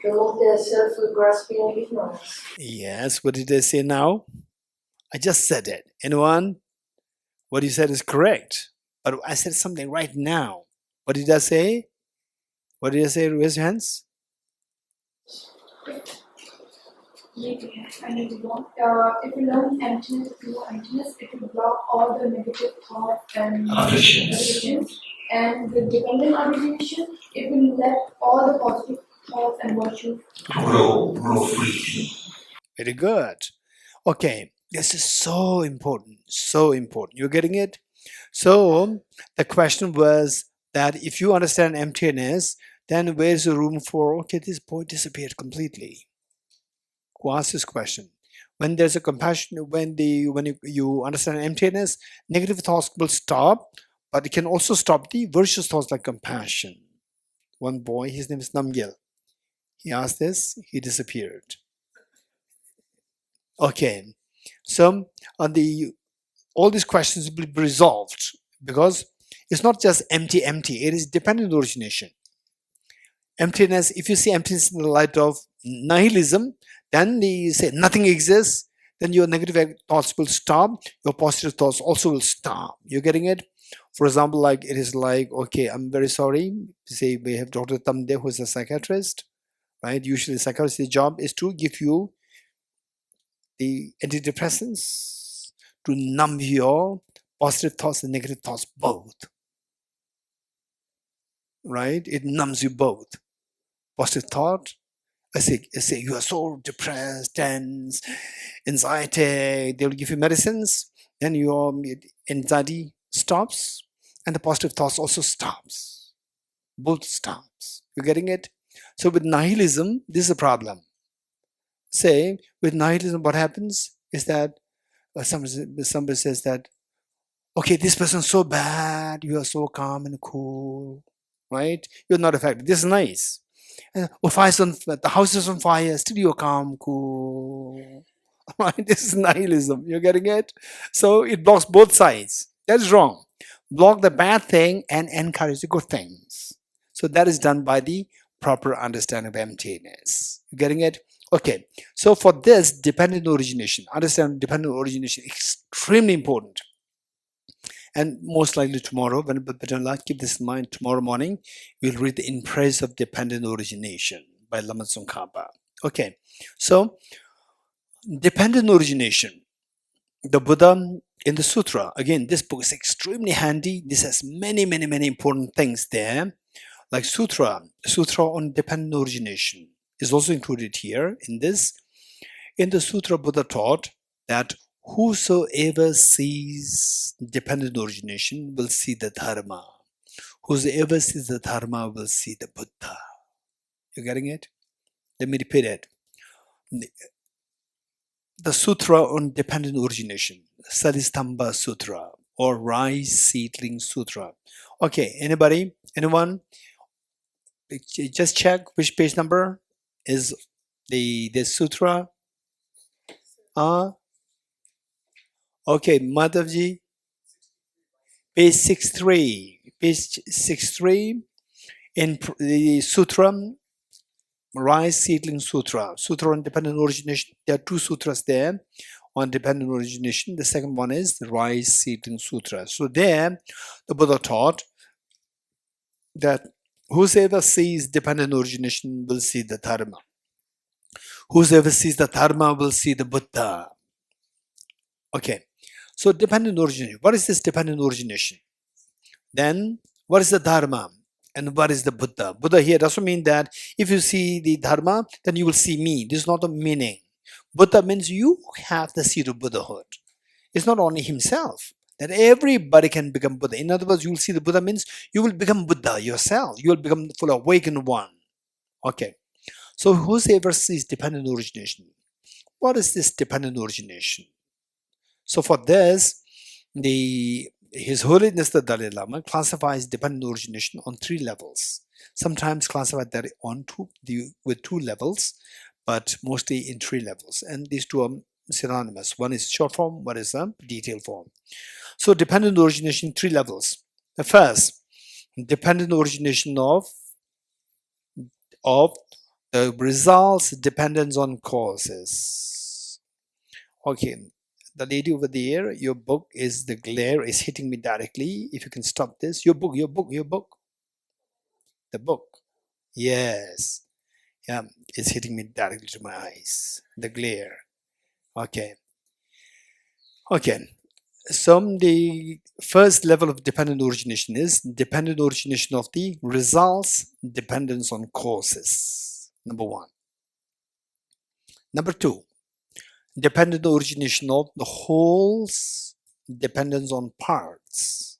remove the self-grasping ignorance. Yes, what did I say now? I just said it. Anyone? What you said is correct. But I said something right now. What did I say? What did I say? Raise your hands. I need to go. If you learn emptiness, it will block all the negative thoughts and afflictions. And with dependent origination, it will let all the positive thoughts and virtues grow freely. Very good. Okay, this is so important. So important. You're getting it? So the question was that if you understand emptiness, then where's the room for, okay, this boy disappeared completely? Who asked this question? When there's a compassion, when you understand emptiness, negative thoughts will stop, but it can also stop the virtuous thoughts like compassion. One boy, his name is Namgyal. He asked this, he disappeared. Okay, so all these questions will be resolved because it's not just empty, it is dependent origination. Emptiness, if you see emptiness in the light of nihilism, then you say nothing exists, then your negative thoughts will stop, your positive thoughts also will stop. You're getting it? For example, like it is like, okay, I'm very sorry, say we have Dr. Tamde, who is a psychiatrist, right? Usually psychiatrist's job is to give you the antidepressants to numb your positive thoughts and negative thoughts both, right? It numbs you both. Positive thought, I say you are so depressed, tense, anxiety, they will give you medicines, then your anxiety stops and the positive thoughts also stops. Both stops. You're getting it? So with nihilism, this is a problem. Say, with nihilism, what happens is that somebody says that, okay, this person's so bad, you are so calm and cool, right? You're not affected. This is nice. The house is on fire, still you're calm, cool. Right? This is nihilism. You're getting it? So it blocks both sides. That is wrong. Block the bad thing and encourage the good things. So that is done by the proper understanding of emptiness. You getting it? Okay. So for this dependent origination, understand dependent origination extremely important. And most likely tomorrow, when Bajranla, keep this in mind, tomorrow morning, we'll read the In Praise of Dependent Origination by Lama Tsongkhapa. Okay, so dependent origination. The Buddha in the Sutra, again, this book is extremely handy. This has many important things there. Like Sutra on dependent origination is also included here in this. In the Sutra, Buddha taught that whosoever sees dependent origination will see the Dharma. Whosoever sees the Dharma will see the Buddha. You getting it? Let me repeat it. The Sutra on dependent origination, Sadhisthamba Sutra or Rice Seedling Sutra. Okay, anybody? Anyone? Just check which page number is the Sutra. Okay, Madhavji, page 63. Page 63 in the Sutra, Rice Seedling Sutra. Sutra on dependent origination. There are two sutras there on dependent origination. The second one is the Rice Seedling Sutra. So there, the Buddha taught that Whosoever sees dependent origination will see the Dharma. Whosoever sees the Dharma will see the Buddha. Okay, so dependent origination. What is this dependent origination? Then, what is the Dharma? And what is the Buddha? Buddha here doesn't mean that if you see the Dharma, then you will see me. This is not the meaning. Buddha means you have the seed of Buddhahood. It's not only himself, that everybody can become Buddha. In other words, you will see the Buddha means you will become Buddha yourself. You will become the full awakened one. Okay. So whosoever sees dependent origination, what is this dependent origination? So for this, His Holiness the Dalai Lama classifies dependent origination on 3 levels. Sometimes classified that on with 2 levels, but mostly in 3 levels. And these 2 are synonymous. One is short form, one is a detailed form. So dependent origination 3 levels. The first, dependent origination of the results dependence on causes. Okay, the lady over there, your book is, the glare is hitting me directly. If you can stop this. Your book. The book. Yes. Yeah, it's hitting me directly to my eyes. The glare. Okay. So the first level of dependent origination is dependent origination of the results dependence on causes. Number 1. Number 2, dependent origination of the wholes dependence on parts.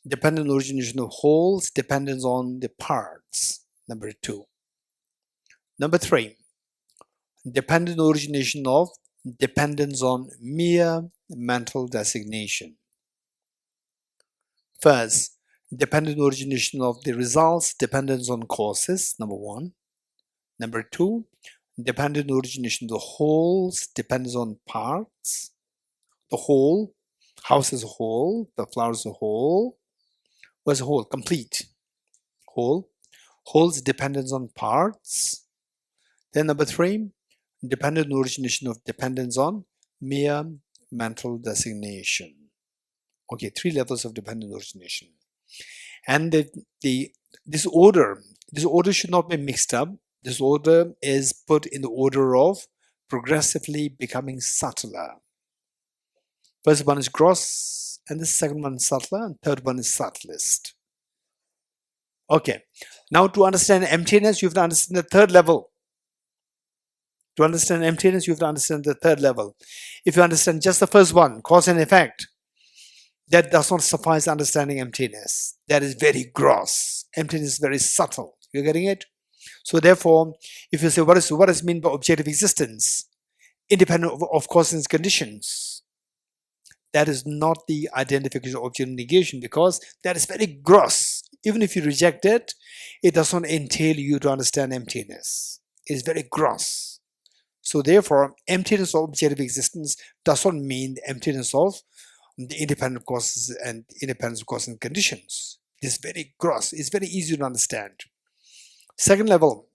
Dependent origination of wholes dependence on the parts. Number 2. Number 3, dependent origination of dependence on mere mental designation. First, dependent origination of the results dependence on causes. Number 1. Number 2, dependent origination of the wholes depends on parts. The whole, house is a whole, the flower is a whole. What's a whole? Complete. Whole. Wholes dependence on parts. Then number 3, dependent origination of dependence on mere mental designation. Okay, 3 levels of dependent origination. And this order should not be mixed up. This order is put in the order of progressively becoming subtler. First one is gross, and the second one is subtler, and third one is subtlest. Okay, now to understand emptiness, you have to understand the 3rd level. To understand emptiness, you have to understand the 3rd level. If you understand just the first one, cause and effect, that does not suffice understanding emptiness. That is very gross. Emptiness is very subtle. You're getting it? So therefore, if you say, what is meant by objective existence? Independent of causes and conditions. That is not the identification of object negation, because that is very gross. Even if you reject it, it does not entail you to understand emptiness. It is very gross. So therefore, emptiness of objective existence does not mean the emptiness of the independent causes and independence of causes and conditions. It is very gross. It's very easy to understand. Second level,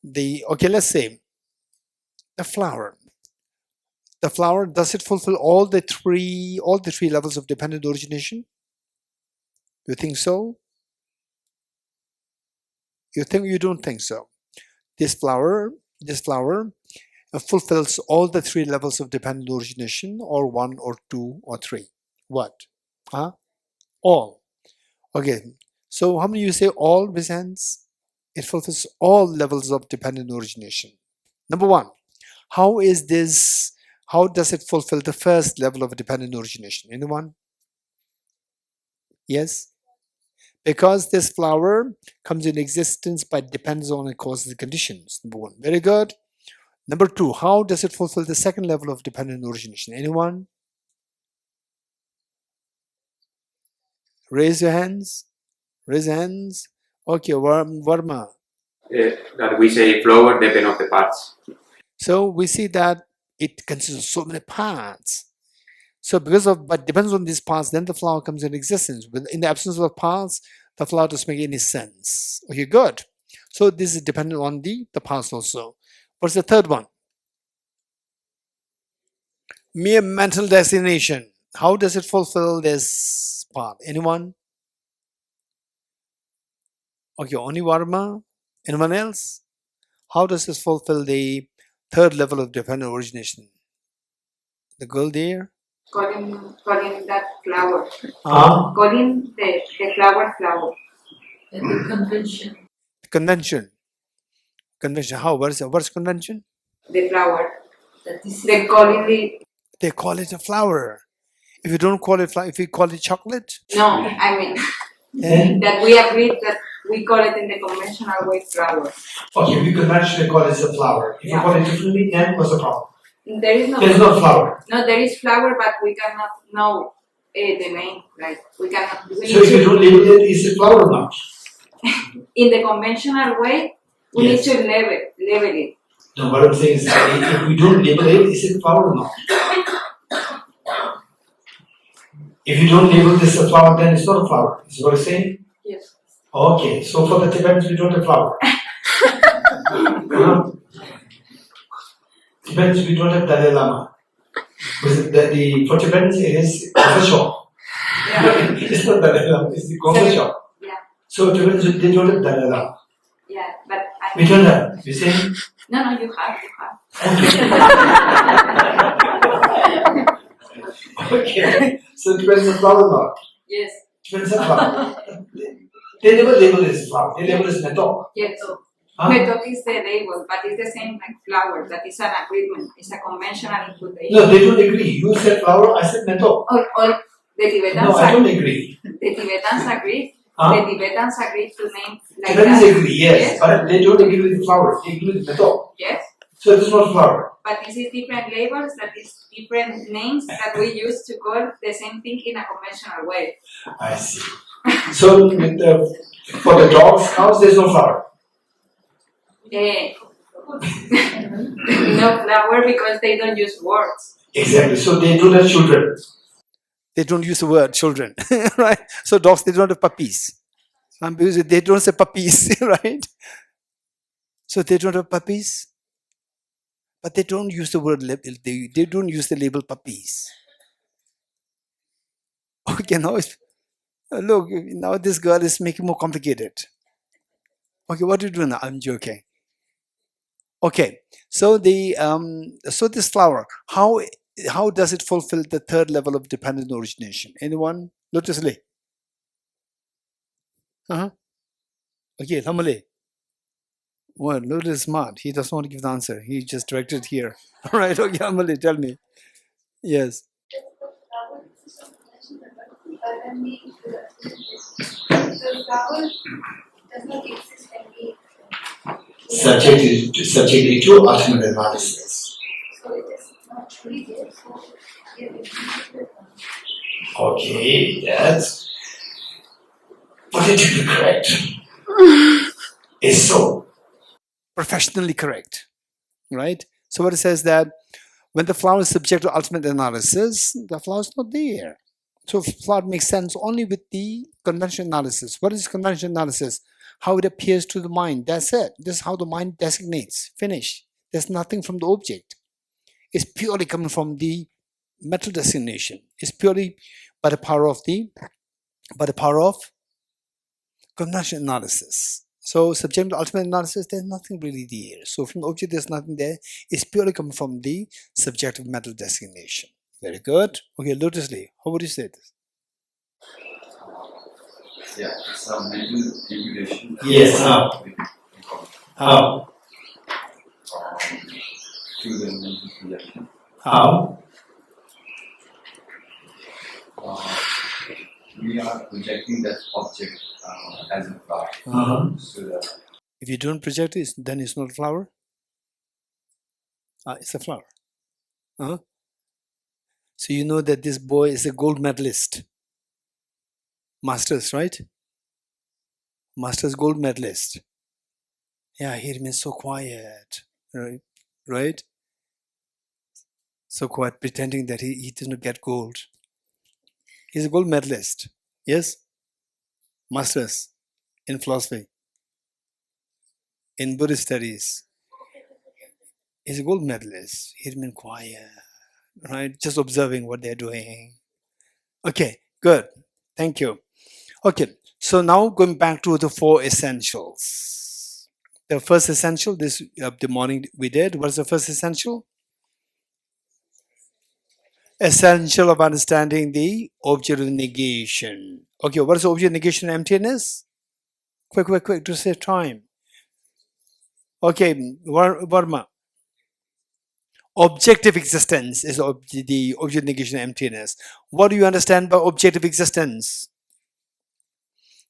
let's say the flower. The flower, does it fulfill all the three levels of dependent origination? You think so? You don't think so? This flower fulfills all the 3 levels of dependent origination, or 1 or 2 or 3. What? All. Okay. So how many of you say all with hands? It fulfills all levels of dependent origination. Number 1, how does it fulfill the first level of dependent origination? Anyone? Yes? Because this flower comes in existence by depends on its causes and conditions. Number 1. Very good. Number 2, how does it fulfill the second level of dependent origination? Anyone? Raise your hands. Okay, Varma. That we say flower depend of the parts. So we see that it consists of so many parts. So but depends on these parts, then the flower comes in existence. In the absence of the parts, the flower doesn't make any sense. Okay, good. So this is dependent on the parts also. What's the third one? Mere mental designation. How does it fulfill this part? Anyone? Okay, Onivarma. Anyone else? How does this fulfill the third level of dependent origination? The girl there? Calling that flower. Huh? Calling the flower. And the convention. Convention. Convention. How? What's convention? The flower. That this They calling the They call it a flower. If you don't call it flower, if you call it chocolate, no, I mean then that we agreed that we call it in the conventional way flower. Okay, we conventionally call it a flower. If you call it differently, then what's the problem? There is no There's no flower. No, there is flower, but we cannot know the name. Like we cannot. We So if you don't label it, is it flower or not? in the conventional way, we Yes. need to label it. No, what I'm saying is that if we don't label it, is it flower or not? If you don't label this a flower, then it's not a flower. Is what I'm saying? Yes. Okay, so for the Tibetans, we don't have flower. Tibetans, we don't have Dalai Lama. Because for Tibetans, it is coffee shop. Yeah. It's not Dalai Lama, it's the coffee shop. Yeah. So Tibetans, they don't have Dalai Lama. Yeah, but I We don't have. You see? No, you have. Okay. So Tibetans have flower or not? Yes. Tibetans have flower. They never label it as flower. They label it as metal. Yes. Huh? Metok is the label, but it's the same like flower. That is an agreement. It's a conventional imputation. No, they don't agree. You said flower, I said metal. All the Tibetans No, I don't agree. The Tibetans agree. Huh? The Tibetans agree to name like Tibetans that. agree, yes, but they don't agree with the flower. They agree with metal. Yes. So it is not flower. But this is different labels, that is different names that we use to call the same thing in a conventional way. I see. So for the dog's house, there's no flower. No flower because they don't use words. Exactly. So they don't have children. they don't use the word children, right? So dogs, they don't have puppies. Because they don't say puppies, right? So they don't have puppies, but they don't use the word label. They don't use the label puppies. Okay, now look, now this girl is making more complicated. Okay, what are you doing now? I'm joking. Okay, so so this flower, how does it fulfill the third level of dependent origination? Anyone? Lotus Lee. Okay, Lamale. Well, Lotus is smart. He doesn't want to give the answer. He just directed here. All right, okay, Lamale, tell me. Yes. The flower does not exist and be Subjected to ultimate analysis. so it is not truly there. So here it is. Okay, that's politically correct. It's so. Professionally correct, right? So what it says that when the flower is subject to ultimate analysis, the flower is not there. So flower makes sense only with the conventional analysis. What is conventional analysis? How it appears to the mind. That's it. This is how the mind designates. Finish. There's nothing from the object. It's purely coming from the mental designation. It's purely by the power of conventional analysis. So subject to ultimate analysis, there's nothing really there. So from the object, there's nothing there. It's purely coming from the subjective mental designation. Very good. Okay, Lotus Lee, how would you say this? Yeah, some mental imputation. Yes, how? How? To the mental projection. How? We are projecting that object as a flower. So If you don't project it, then it's not a flower. It's a flower. So you know that this boy is a gold medalist. Masters, right? Masters gold medalist. Yeah, he remains so quiet, right? So quiet, pretending that he didn't get gold. He's a gold medalist. Yes? Masters in philosophy, in Buddhist studies. He's a gold medalist. He remains quiet, right? Just observing what they're doing. Okay, good. Thank you. Okay, So now going back to the 4 essentials. The first essential, this the morning we did. What is the first essential? Essential of understanding the object of negation. Okay, what is the object of negation and emptiness? Quick, to save time. Okay, Varma. Objective existence is the object of negation and emptiness. What do you understand by objective existence?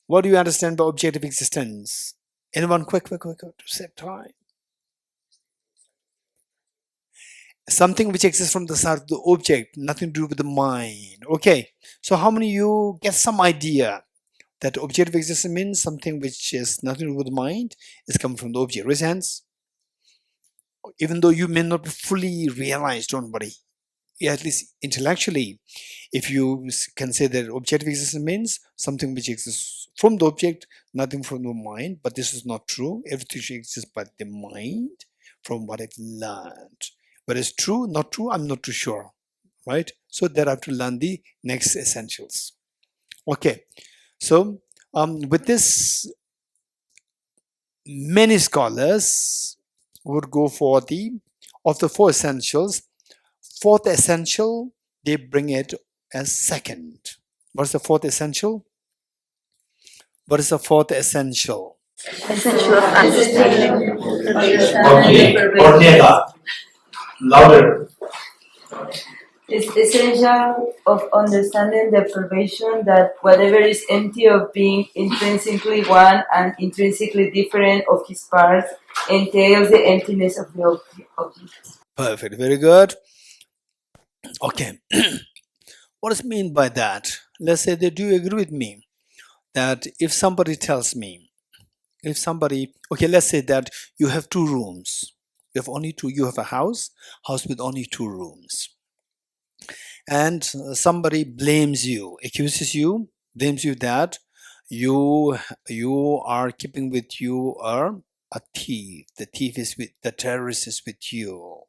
What do you understand by objective existence? Anyone quick, to save time. Something which exists from the side of the object, nothing to do with the mind. Okay, so how many of you get some idea that objective existence means something which is nothing to do with the mind is coming from the object? Raise hands. Even though you may not be fully realized, don't worry. Yeah, at least intellectually, if you can say that objective existence means something which exists from the object, nothing from the mind, but this is not true. Everything exists by the mind, from what I've learned. Whether it's true, not true, I'm not too sure, right? So there I have to learn the next essentials. Okay, so with this, many scholars would go for of the 4 essentials, 4th essential, they bring it as second. What's the 4th essential? What is the 4th essential? Essential of understanding. Okay, Ornella, louder. It's essential of understanding the observation that whatever is empty of being intrinsically one and intrinsically different of his parts entails the emptiness of the object. Perfect, very good. Okay, what does it mean by that? Let's say they do agree with me that if somebody tells me, okay, let's say that you have 2 rooms. You have only 2, you have a house with only 2 rooms. And somebody blames you, accuses you, blames you that you are keeping with you a thief. The thief is with, the terrorist is with you.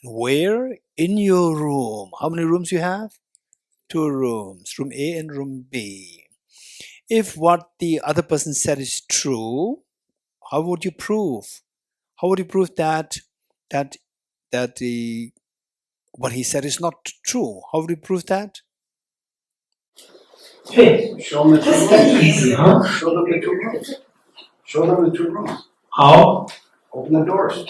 Where? In your room. How many rooms you have? 2 rooms, room A and room B. If what the other person said is true, how would you prove? How would you prove that what he said is not true? How would you prove that? Hey, Show them the two that's very easy, huh? Show them the 2 rooms. Show them the 2 rooms. How? Open the doors.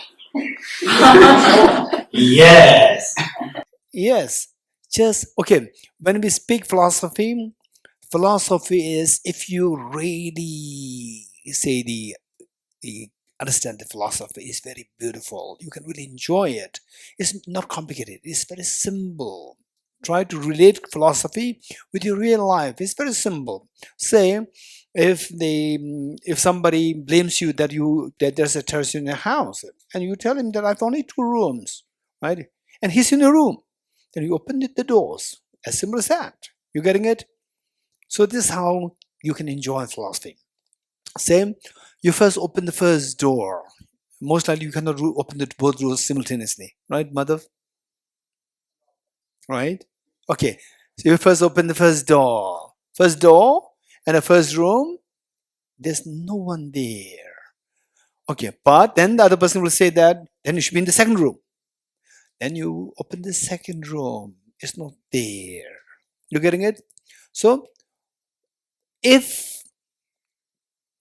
Yes. Yes, just okay. When we speak philosophy is if you really say the understand the philosophy is very beautiful. You can really enjoy it. It's not complicated. It's very simple. Try to relate philosophy with your real life. It's very simple. Say, if somebody blames you that there's a terrorist in your house, and you tell him that I've only 2 rooms, right? And he's in a room, then you open the doors. As simple as that. You getting it? So this is how you can enjoy philosophy. Same, you first open the first door. Most likely you cannot open both doors simultaneously, right, Madhav? Right? Okay, so you first open the first door. First door and the first room, there's no one there. Okay, but then the other person will say that, then you should be in the second room. Then you open the second room, it's not there. You getting it? So, if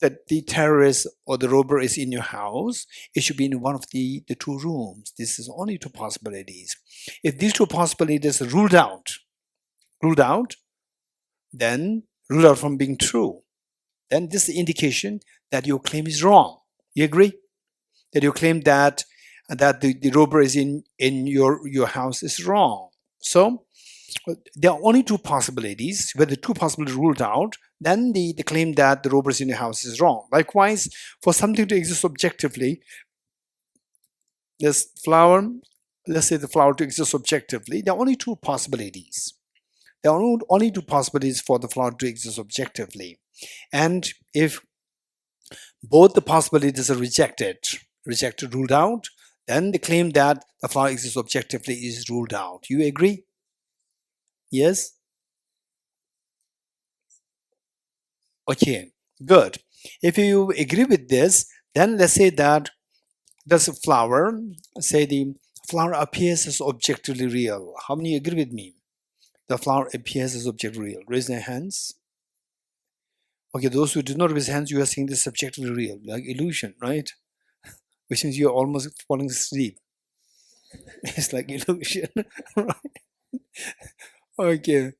that the terrorist or the robber is in your house, it should be in one of the 2 rooms. This is only 2 possibilities. If these 2 possibilities are ruled out, then ruled out from being true, then this is the indication that your claim is wrong. You agree? That your claim that the robber is in your house is wrong. So there are only 2 possibilities. Where the 2 possibilities ruled out, then the claim that the robber is in your house is wrong. Likewise, for something to exist objectively, this flower, let's say the flower to exist objectively, there are only 2 possibilities. There are only 2 possibilities for the flower to exist objectively. And if both the possibilities are rejected, ruled out, then the claim that the flower exists objectively is ruled out. You agree? Yes? Okay, good. If you agree with this, then let's say that there's a flower. Say the flower appears as objectively real. How many agree with me? The flower appears as objectively real. Raise their hands. Okay, those who do not raise hands, you are seeing this subjectively real, like illusion, right? Which means you're almost falling asleep. It's like illusion, right? Okay,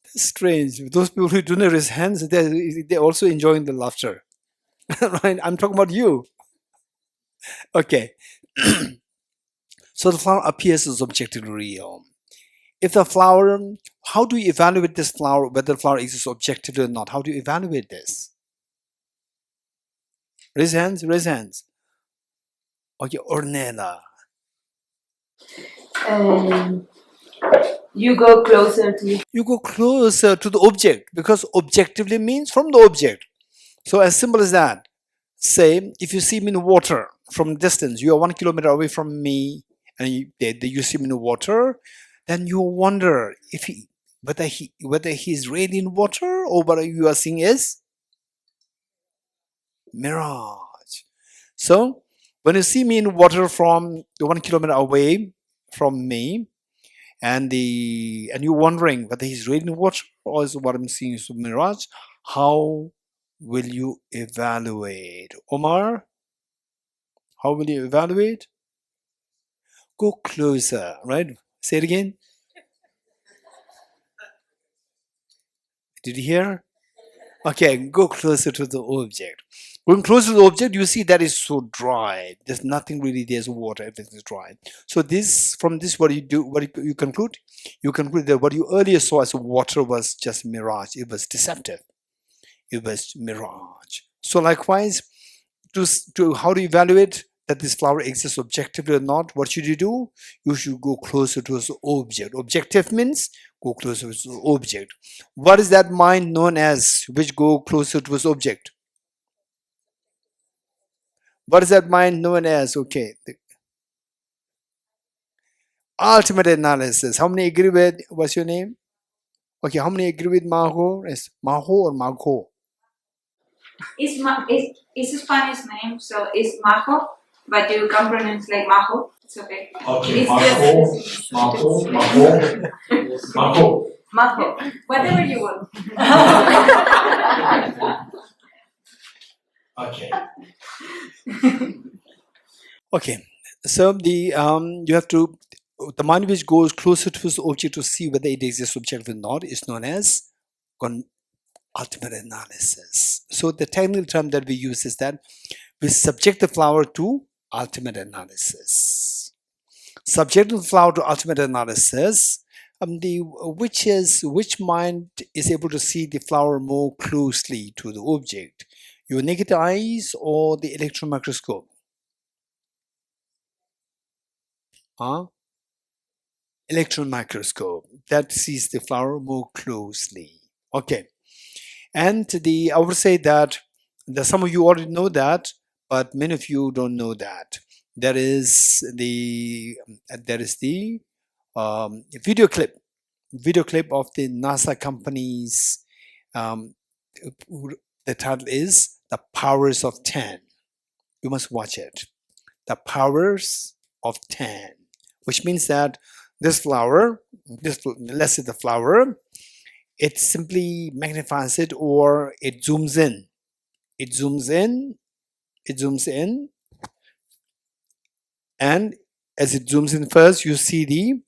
that's strange. Those people who do not raise hands, they're also enjoying the laughter, right? I'm talking about you. Okay, so the flower appears as objectively real. If the flower, how do you evaluate this flower, whether the flower exists objectively or not? How do you evaluate this? Raise hands, raise hands. Okay, Ornella. You go closer to. You go closer to the object because objectively means from the object. So as simple as that. Say, if you see me in water from distance, you are 1 kilometer away from me, and you see me in water, then you wonder if whether he is really in water or what you are seeing is mirage. So when you see me in water from 1 kilometer away from me, and you're wondering whether he's really in water or is what I'm seeing is mirage, how will you evaluate? Omar, how will you evaluate? Go closer, right? Say it again. Did you hear? Okay, go closer to the object. Going closer to the object, you see that is so dry. There's nothing really, there's water, everything is dry. So from this, what do you do? What do you conclude? You conclude that what you earlier saw as water was just mirage. It was deceptive. It was mirage. So likewise, to how to evaluate that this flower exists objectively or not, what should you do? You should go closer to the object. Objective means go closer to the object. What is that mind known as which go closer to its object? What is that mind known as? Okay. Ultimate analysis. How many agree with, what's your name? Okay, how many agree with Maho? Yes, Maho or Mago? It's a Spanish name, so it's Majo, but you can pronounce like Majo. It's okay. Okay, It's Maho, Majo. Whatever you want. Okay. Okay, so you have to, the mind which goes closer to the object to see whether it exists objectively or not is known as ultimate analysis. So the technical term that we use is that we subject the flower to ultimate analysis. Subject the flower to ultimate analysis, which mind is able to see the flower more closely to the object? Your naked eyes or the electron microscope? Electron microscope that sees the flower more closely. Okay, and I would say that some of you already know that, but many of you don't know that. There is the video clip of the NASA companies. The title is The Powers of 10. You must watch it. The Powers of 10, which means that this flower, let's say the flower, it simply magnifies it, or it zooms in. It zooms in, and as it zooms in first, you see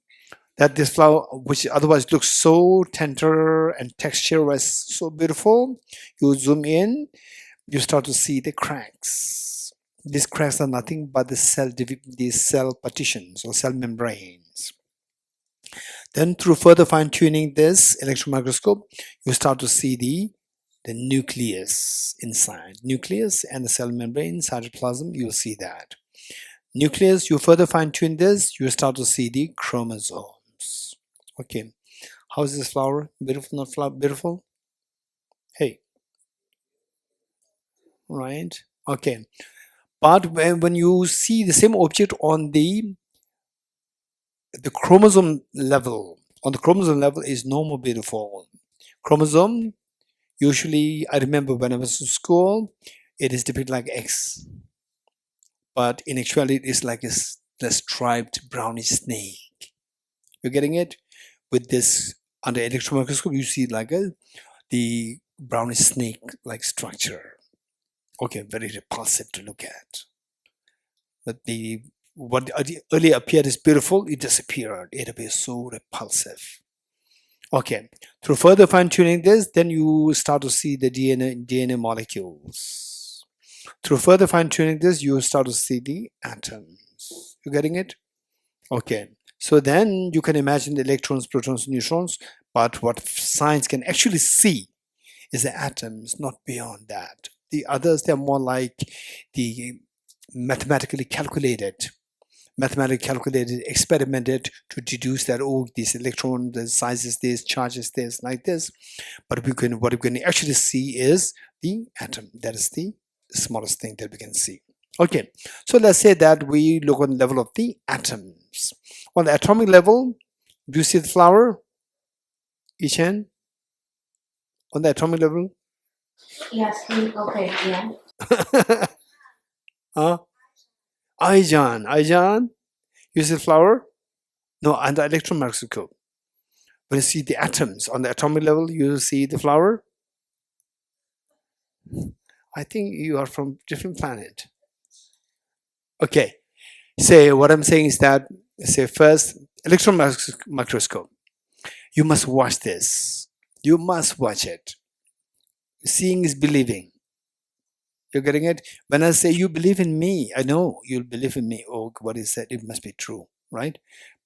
that this flower, which otherwise looks so tender and texture was so beautiful, you zoom in, you start to see the cracks. These cracks are nothing but the cell partitions or cell membranes. Then through further fine-tuning this electron microscope, you start to see the nucleus inside. Nucleus and the cell membrane, cytoplasm, you'll see that. Nucleus, you further fine-tune this, you start to see the chromosomes. Okay, how is this flower? Beautiful, not flower, beautiful? Hey. Right, okay. But when you see the same object on the chromosome level, is no more beautiful. Chromosome, Usually, I remember when I was in school, it is depicted like X, but in actuality, it is like a striped brownish snake. You're getting it? With this under electron microscope, you see like the brownish snake-like structure. Okay, very repulsive to look at. But what earlier appeared as beautiful, it disappeared. It appears so repulsive. Okay, through further fine-tuning this, then you start to see the DNA molecules. Through further fine-tuning this, you start to see the atoms. You getting it? Okay, so then you can imagine the electrons, protons, neutrons, but what science can actually see is the atoms, not beyond that. The others, they're more like the mathematically calculated, experimented to deduce that, oh, this electron, the size is this, charge is this, like this. But what we can actually see is the atom. That is the smallest thing that we can see. Okay, so let's say that we look on the level of the atoms. On the atomic level, do you see the flower? Ishan? On the atomic level? Yes, okay, yeah. Aijan, you see the flower? No, on the electron microscope. When you see the atoms on the atomic level, you see the flower. I think you are from different planet. Okay, say what I'm saying is that, say first, electron microscope. You must watch this. You must watch it. Seeing is believing. You're getting it? When I say you believe in me, I know you'll believe in me. Oh, what is that? It must be true, right?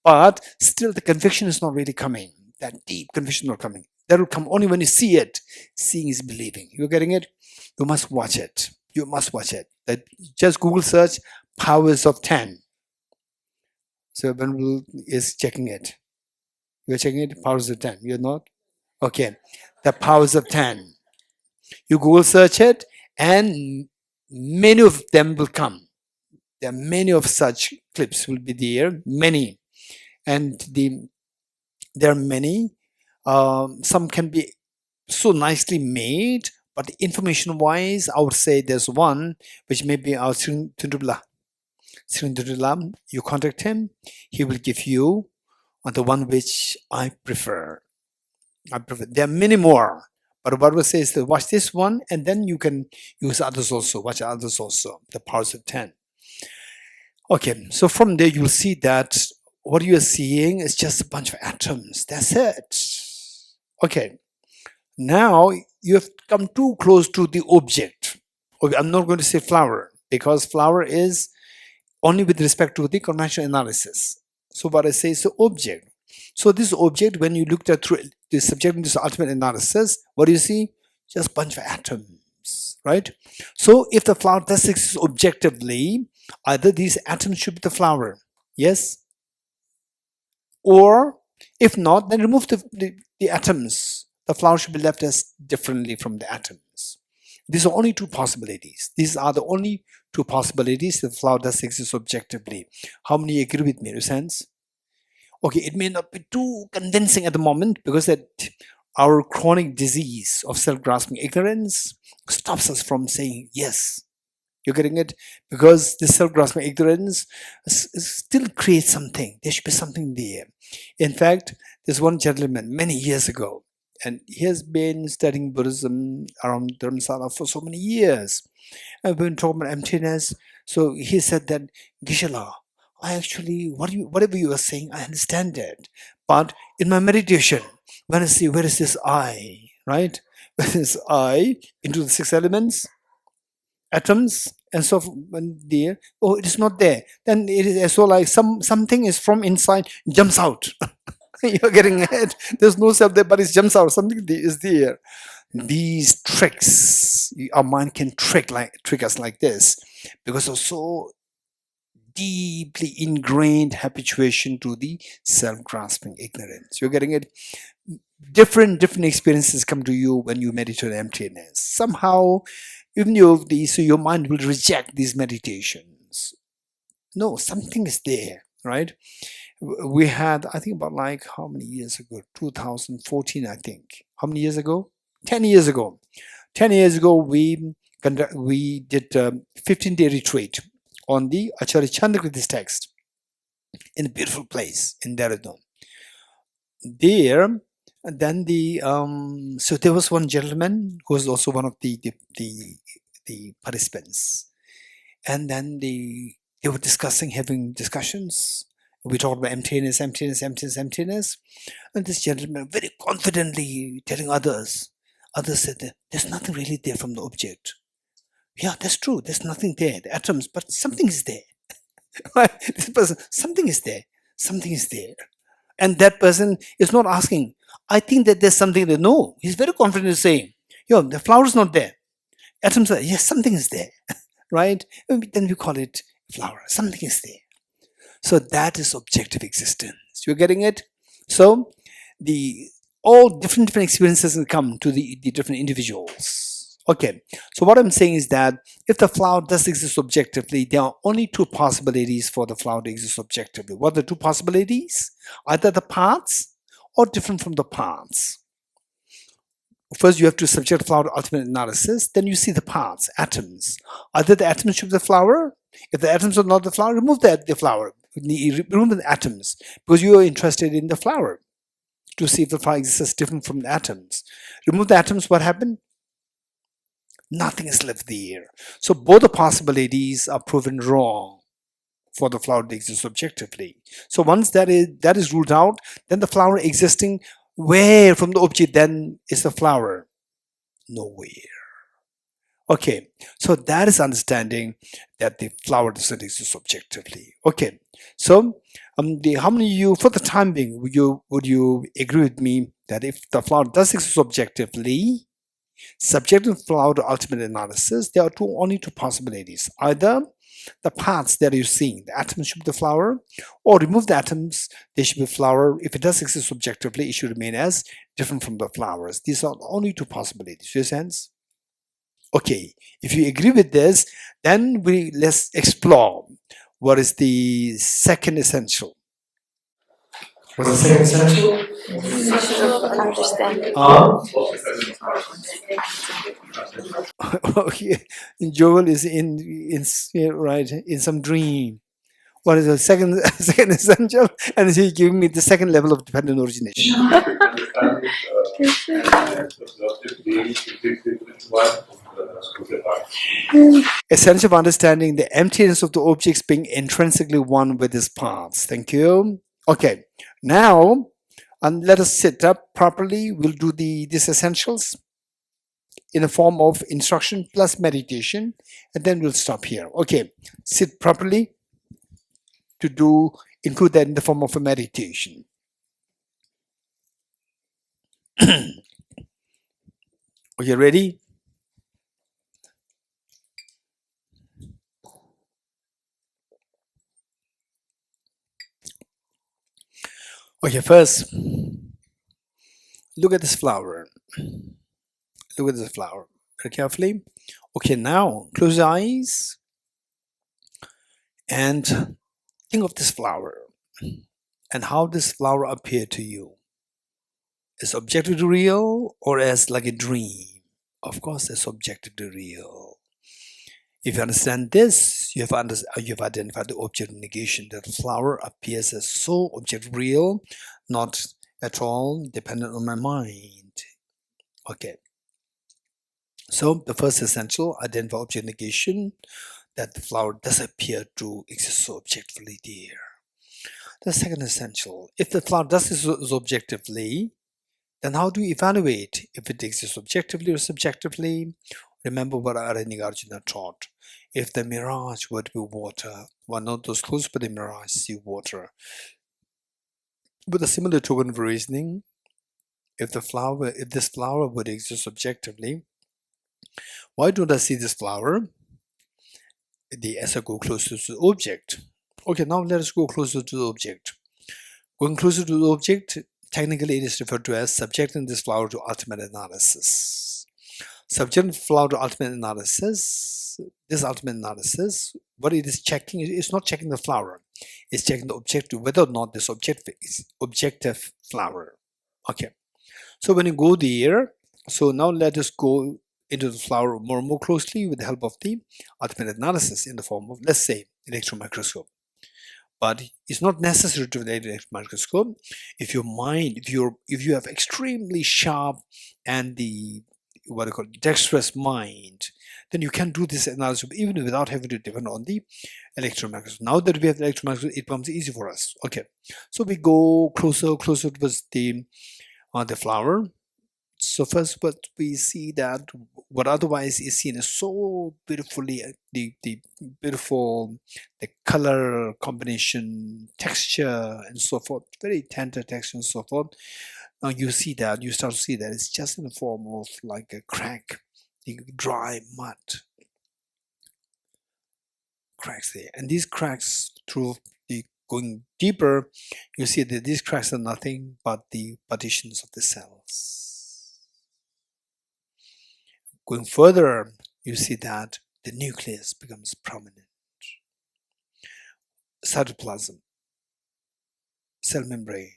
But still the conviction is not really coming. That deep conviction not coming. That will come only when you see it. Seeing is believing. You're getting it? You must watch it. You must watch it. That just Google search powers of 10. So Venerable is checking it. You're checking it? Powers of 10. You're not? Okay. The powers of 10. You Google search it, and many of them will come. There are many of such clips will be there, many. And there are many. Some can be so nicely made, but information-wise, I would say there's one which may be our Srindrullah. Srindrullah, you contact him, he will give you the one which I prefer. There are many more. But what we say is that watch this one, and then you can use others also, watch others also, the powers of 10. Okay, so from there you'll see that what you are seeing is just a bunch of atoms. That's it. Okay, now you have come too close to the object. Okay, I'm not going to say flower, because flower is only with respect to the conventional analysis. So what I say is the object. So this object, when you looked at through the subject into ultimate analysis, what do you see? Just a bunch of atoms, right? So if the flower does exist objectively, either these atoms should be the flower, yes? Or if not, then remove the atoms. The flower should be left as differently from the atoms. These are only two possibilities. These are the only two possibilities the flower does exist objectively. How many agree with me, in a sense? Okay, it may not be too convincing at the moment because that our chronic disease of self-grasping ignorance stops us from saying yes. You're getting it? Because this self-grasping ignorance still creates something. There should be something there. In fact, there's one gentleman many years ago, and he has been studying Buddhism around Dharamsala for so many years. I've been talking about emptiness. So he said that, Geshe-la, I actually, whatever you are saying, I understand it. But in my meditation, when I see where is this I, right? Where is this I into the 6 elements, atoms, and so when there, oh, it is not there. Then it is so like something is from inside jumps out. You're getting it. There's no self there, but it jumps out. Something is there. These tricks, our mind can trick us like this because of so deeply ingrained habituation to the self-grasping ignorance. You're getting it? Different experiences come to you when you meditate on emptiness. Somehow, even so your mind will reject these meditations. No, something is there, right? We had, I think about like how many years ago? 2014, I think. How many years ago? 10 years ago. 10 years ago, we did a 15-day retreat on the Acharya Chandrakirti's text in a beautiful place in Dehradun. There, then so there was one gentleman who was also one of the participants, and then they were having discussions. We talked about emptiness, and this gentleman very confidently telling others said that there's nothing really there from the object. Yeah, that's true. There's nothing there, the atoms, but something is there. Right? This person, something is there. And that person is not asking, I think that there's something there. No, he's very confident in saying, the flower is not there. Atoms are, yes, something is there. Right? And then we call it flower. Something is there. So that is objective existence. You're getting it? So all different experiences come to the different individuals. Okay, so what I'm saying is that if the flower does exist objectively, there are only two possibilities for the flower to exist objectively. What are the two possibilities? Either the parts or different from the parts. First, you have to subject the flower to ultimate analysis. Then you see the parts, atoms. Either the atoms should be the flower. If the atoms are not the flower, remove the flower. Remove the atoms because you are interested in the flower to see if the flower exists different from the atoms. Remove the atoms, what happened? Nothing is left there. So both the possibilities are proven wrong for the flower to exist objectively. So once that is ruled out, then the flower existing where from the object then is the flower? Nowhere. Okay, so that is understanding that the flower doesn't exist objectively. Okay, so how many of you, for the time being, would you agree with me that if the flower does exist objectively, subjecting the flower to ultimate analysis, there are only two possibilities. Either the parts that you're seeing, the atoms should be the flower, or remove the atoms, they should be flower. If it does exist subjectively, it should remain as different from the flowers. These are only two possibilities. Your sense? Okay, if you agree with this, then let's explore what is the second essential. What's the second essential? Understanding. Okay, Joel is in some dream. What is the second essential? And he's giving me the second level of dependent origination. Essential of understanding the emptiness of the objects being intrinsically one with its parts. Thank you. Okay, now let us sit up properly. We'll do these essentials in a form of instruction plus meditation, and then we'll stop here. Okay, sit properly to include that in the form of a meditation. Are you ready? Okay, first, look at this flower. Look at this flower very carefully. Okay, now close your eyes and think of this flower and how this flower appeared to you. Is objectively real or as like a dream? Of course, it's objectively real. If you understand this, you have identified the object of negation, that the flower appears as so object real, not at all dependent on my mind. Okay. So the first essential, identify object negation, that the flower does appear to exist so objectively there. The second essential, if the flower does exist objectively, then how do you evaluate if it exists objectively or subjectively? Remember what Nagarjuna taught. If the mirage were to be water, one not those close but the mirage see water. With a similar token of reasoning, if this flower would exist objectively, why don't I see this flower? As I go closer to the object. Okay, now let us go closer to the object. Going closer to the object, technically it is referred to as subjecting this flower to ultimate analysis. Subjecting the flower to ultimate analysis, this ultimate analysis, what it is checking, it's not checking the flower, it's checking the objective, whether or not this objective is objective flower. Okay, so when you go there, So now let us go into the flower more and more closely with the help of the ultimate analysis in the form of, let's say, electron microscope. But it's not necessary to the electron microscope. If your mind, if you have extremely sharp and the what I call dexterous mind, then you can do this analysis even without having to depend on the electron microscope. Now that we have the electron microscope, it becomes easy for us. Okay, so we go closer towards the flower. So first, what we see that what otherwise is seen as so beautifully, the beautiful, the color combination, texture, and so forth, very tender texture and so forth. Now you see that, you start to see that it's just in the form of like a crack, the dry mud cracks there, and these cracks through the going deeper, you see that these cracks are nothing but the partitions of the cells. Going further, you see that the nucleus becomes prominent. Cytoplasm, cell membrane.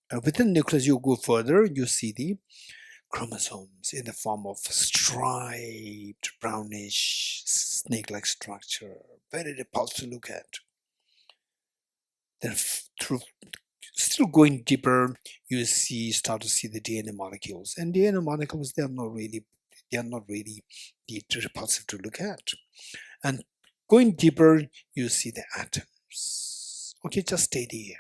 And within the nucleus, you go further, you see the chromosomes in the form of striped, brownish, snake-like structure. Very repulsive to look at. Then still going deeper, you start to see the DNA molecules. And DNA molecules, they are not really repulsive to look at. And going deeper, you see the atoms. Okay, just stay there.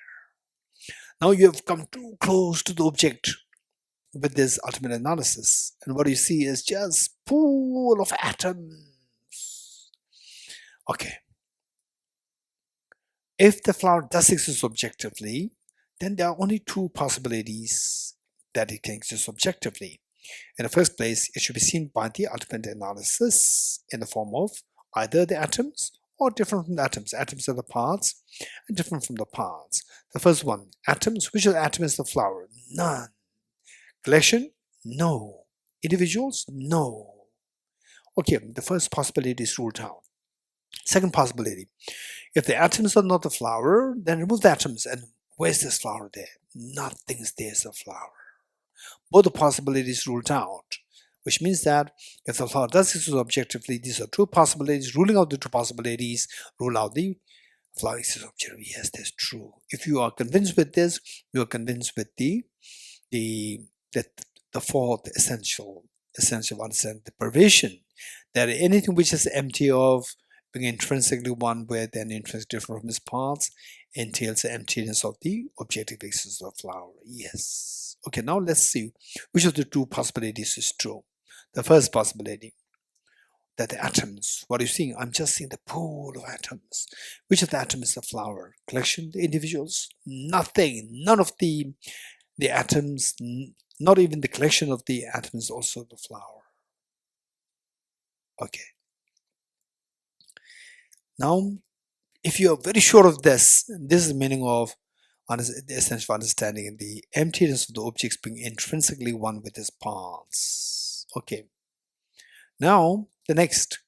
Now you have come too close to the object with this ultimate analysis, and what you see is just pool of atoms. Okay. If the flower does exist objectively, then there are only two possibilities that it can exist objectively. In the first place, it should be seen by the ultimate analysis in the form of either the atoms or different from the atoms. Atoms are the parts and different from the parts. The first one, atoms. Which of the atoms is the flower? None. Collection? No. Individuals? No. Okay, the first possibility is ruled out. Second possibility, if the atoms are not the flower, then remove the atoms. And where's this flower there? Nothing's there's a flower. Both the possibilities ruled out, which means that if the flower does exist objectively, these are two possibilities. Ruling out the two possibilities, rule out the flower exists objectively. Yes, that's true. If you are convinced with this, you are convinced with the fourth essential of understanding, the pervasion, that anything which is empty of being intrinsically one with and intrinsically different from its parts entails the emptiness of the objective existence of the flower. Yes. Okay, now let's see which of the two possibilities is true. The first possibility, that the atoms, what are you seeing? I'm just seeing the pool of atoms. Which of the atoms is the flower? Collection, the individuals? Nothing. None of the atoms, not even the collection of the atoms, also the flower. Okay. Now, if you are very sure of this is the meaning of the essential understanding in the emptiness of the objects being intrinsically one with its parts. Okay. Now, the next,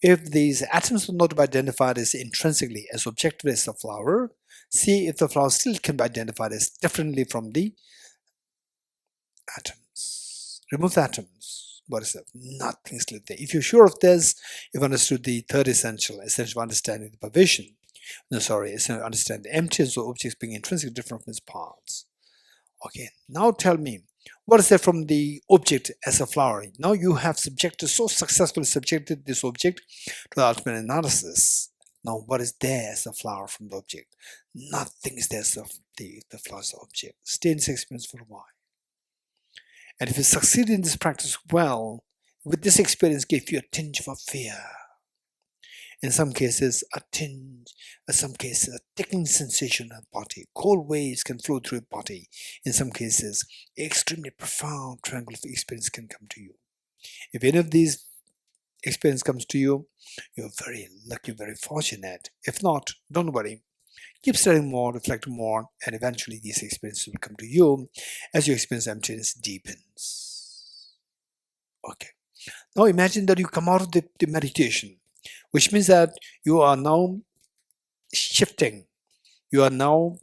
if these atoms are not to be identified as intrinsically, as objectively as the flower, see if the flower still can be identified as differently from the atoms. Remove the atoms. What is that? Nothing's left there. If you're sure of this, you've understood the third essential of understanding the pervasion. Understand the emptiness of objects being intrinsically different from its parts. Okay, now tell me, what is there from the object as a flower? Now you have so successfully subjected this object to the ultimate analysis. Now what is there as a flower from the object? Nothing is there as the flower's object. Stay in this experience for a while. And if you succeed in this practice well, with this experience give you a tinge of a fear. In some cases, a tickling sensation in the body. Cold waves can flow through your body. In some cases, extremely profound triangle of experience can come to you. If any of these experience comes to you, you're very lucky, very fortunate. If not, don't worry. Keep studying more, reflecting more, and eventually these experiences will come to you as your experience of emptiness deepens. Okay. Now imagine that you come out of the meditation, which means that you are now shifting. You are now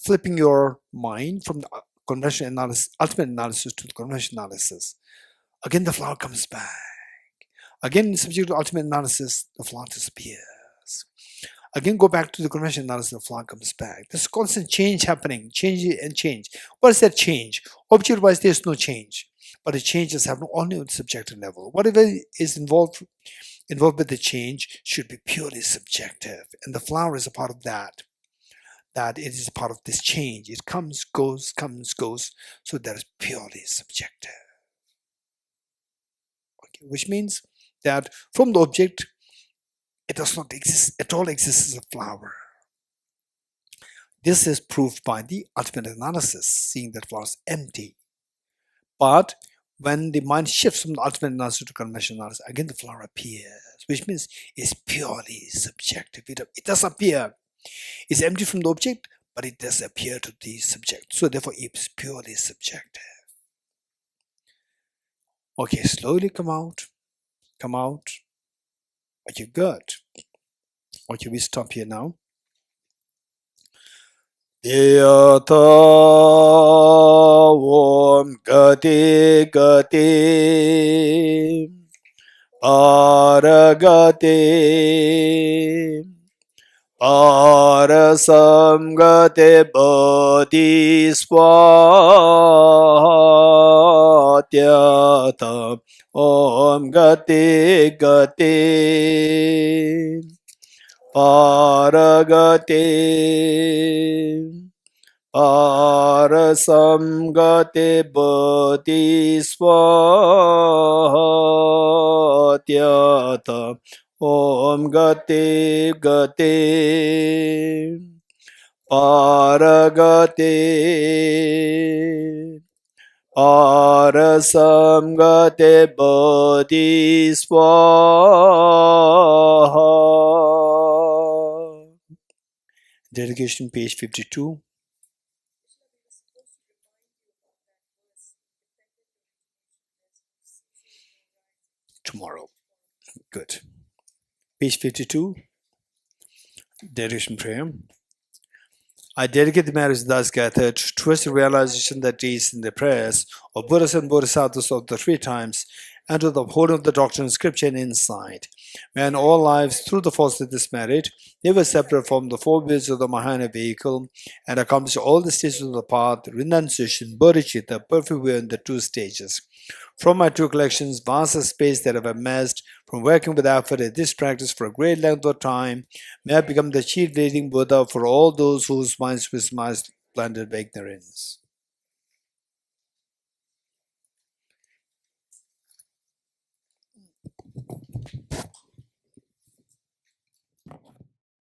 flipping your mind from conventional analysis, ultimate analysis to the conventional analysis, again the flower comes back. Again, subject to ultimate analysis, the flower disappears. Again, go back to the conventional analysis, the flower comes back. There's constant change happening, change and change. What is that change? Object-wise, there's no change, but the change is happening only on the subjective level. Whatever is involved with the change should be purely subjective, and the flower is a part of that. That it is a part of this change. It comes, goes, so that is purely subjective. Okay, which means that from the object, it does not exist at all, exists as a flower. This is proved by the ultimate analysis, seeing that flower is empty. But when the mind shifts from the ultimate analysis to conventional analysis, again the flower appears, which means it's purely subjective. It does appear. It's empty from the object, but it does appear to the subject. So therefore, it's purely subjective. Okay, slowly come out. Okay, good. Okay, we stop here now. Yata Om Gati Gati Paragati Parasamgate Bodhisvatyata Om Gati Gati Paragati Parasamgate Bodhisvatyata Om Gati Gati Paragati Parasamgate Bodhisvaha. Dedication, page 52. Tomorrow. Good. Page 52. Dedication prayer. I dedicate the marriage thus gathered towards the realization that is in the prayers of Buddhas and Bodhisattvas of the three times, and to the upholding of the doctrine of scripture and insight. May in all lives, through the force of this merit, never separate from the four wheels of the Mahayana vehicle, and accomplish all the stages of the path, renunciation, bodhicitta, perfect will in the two stages. From my two collections, vast space that I've amassed from working with effort at this practice for a great length of time, may I become the chief leading Buddha for all those whose minds were blinded by ignorance.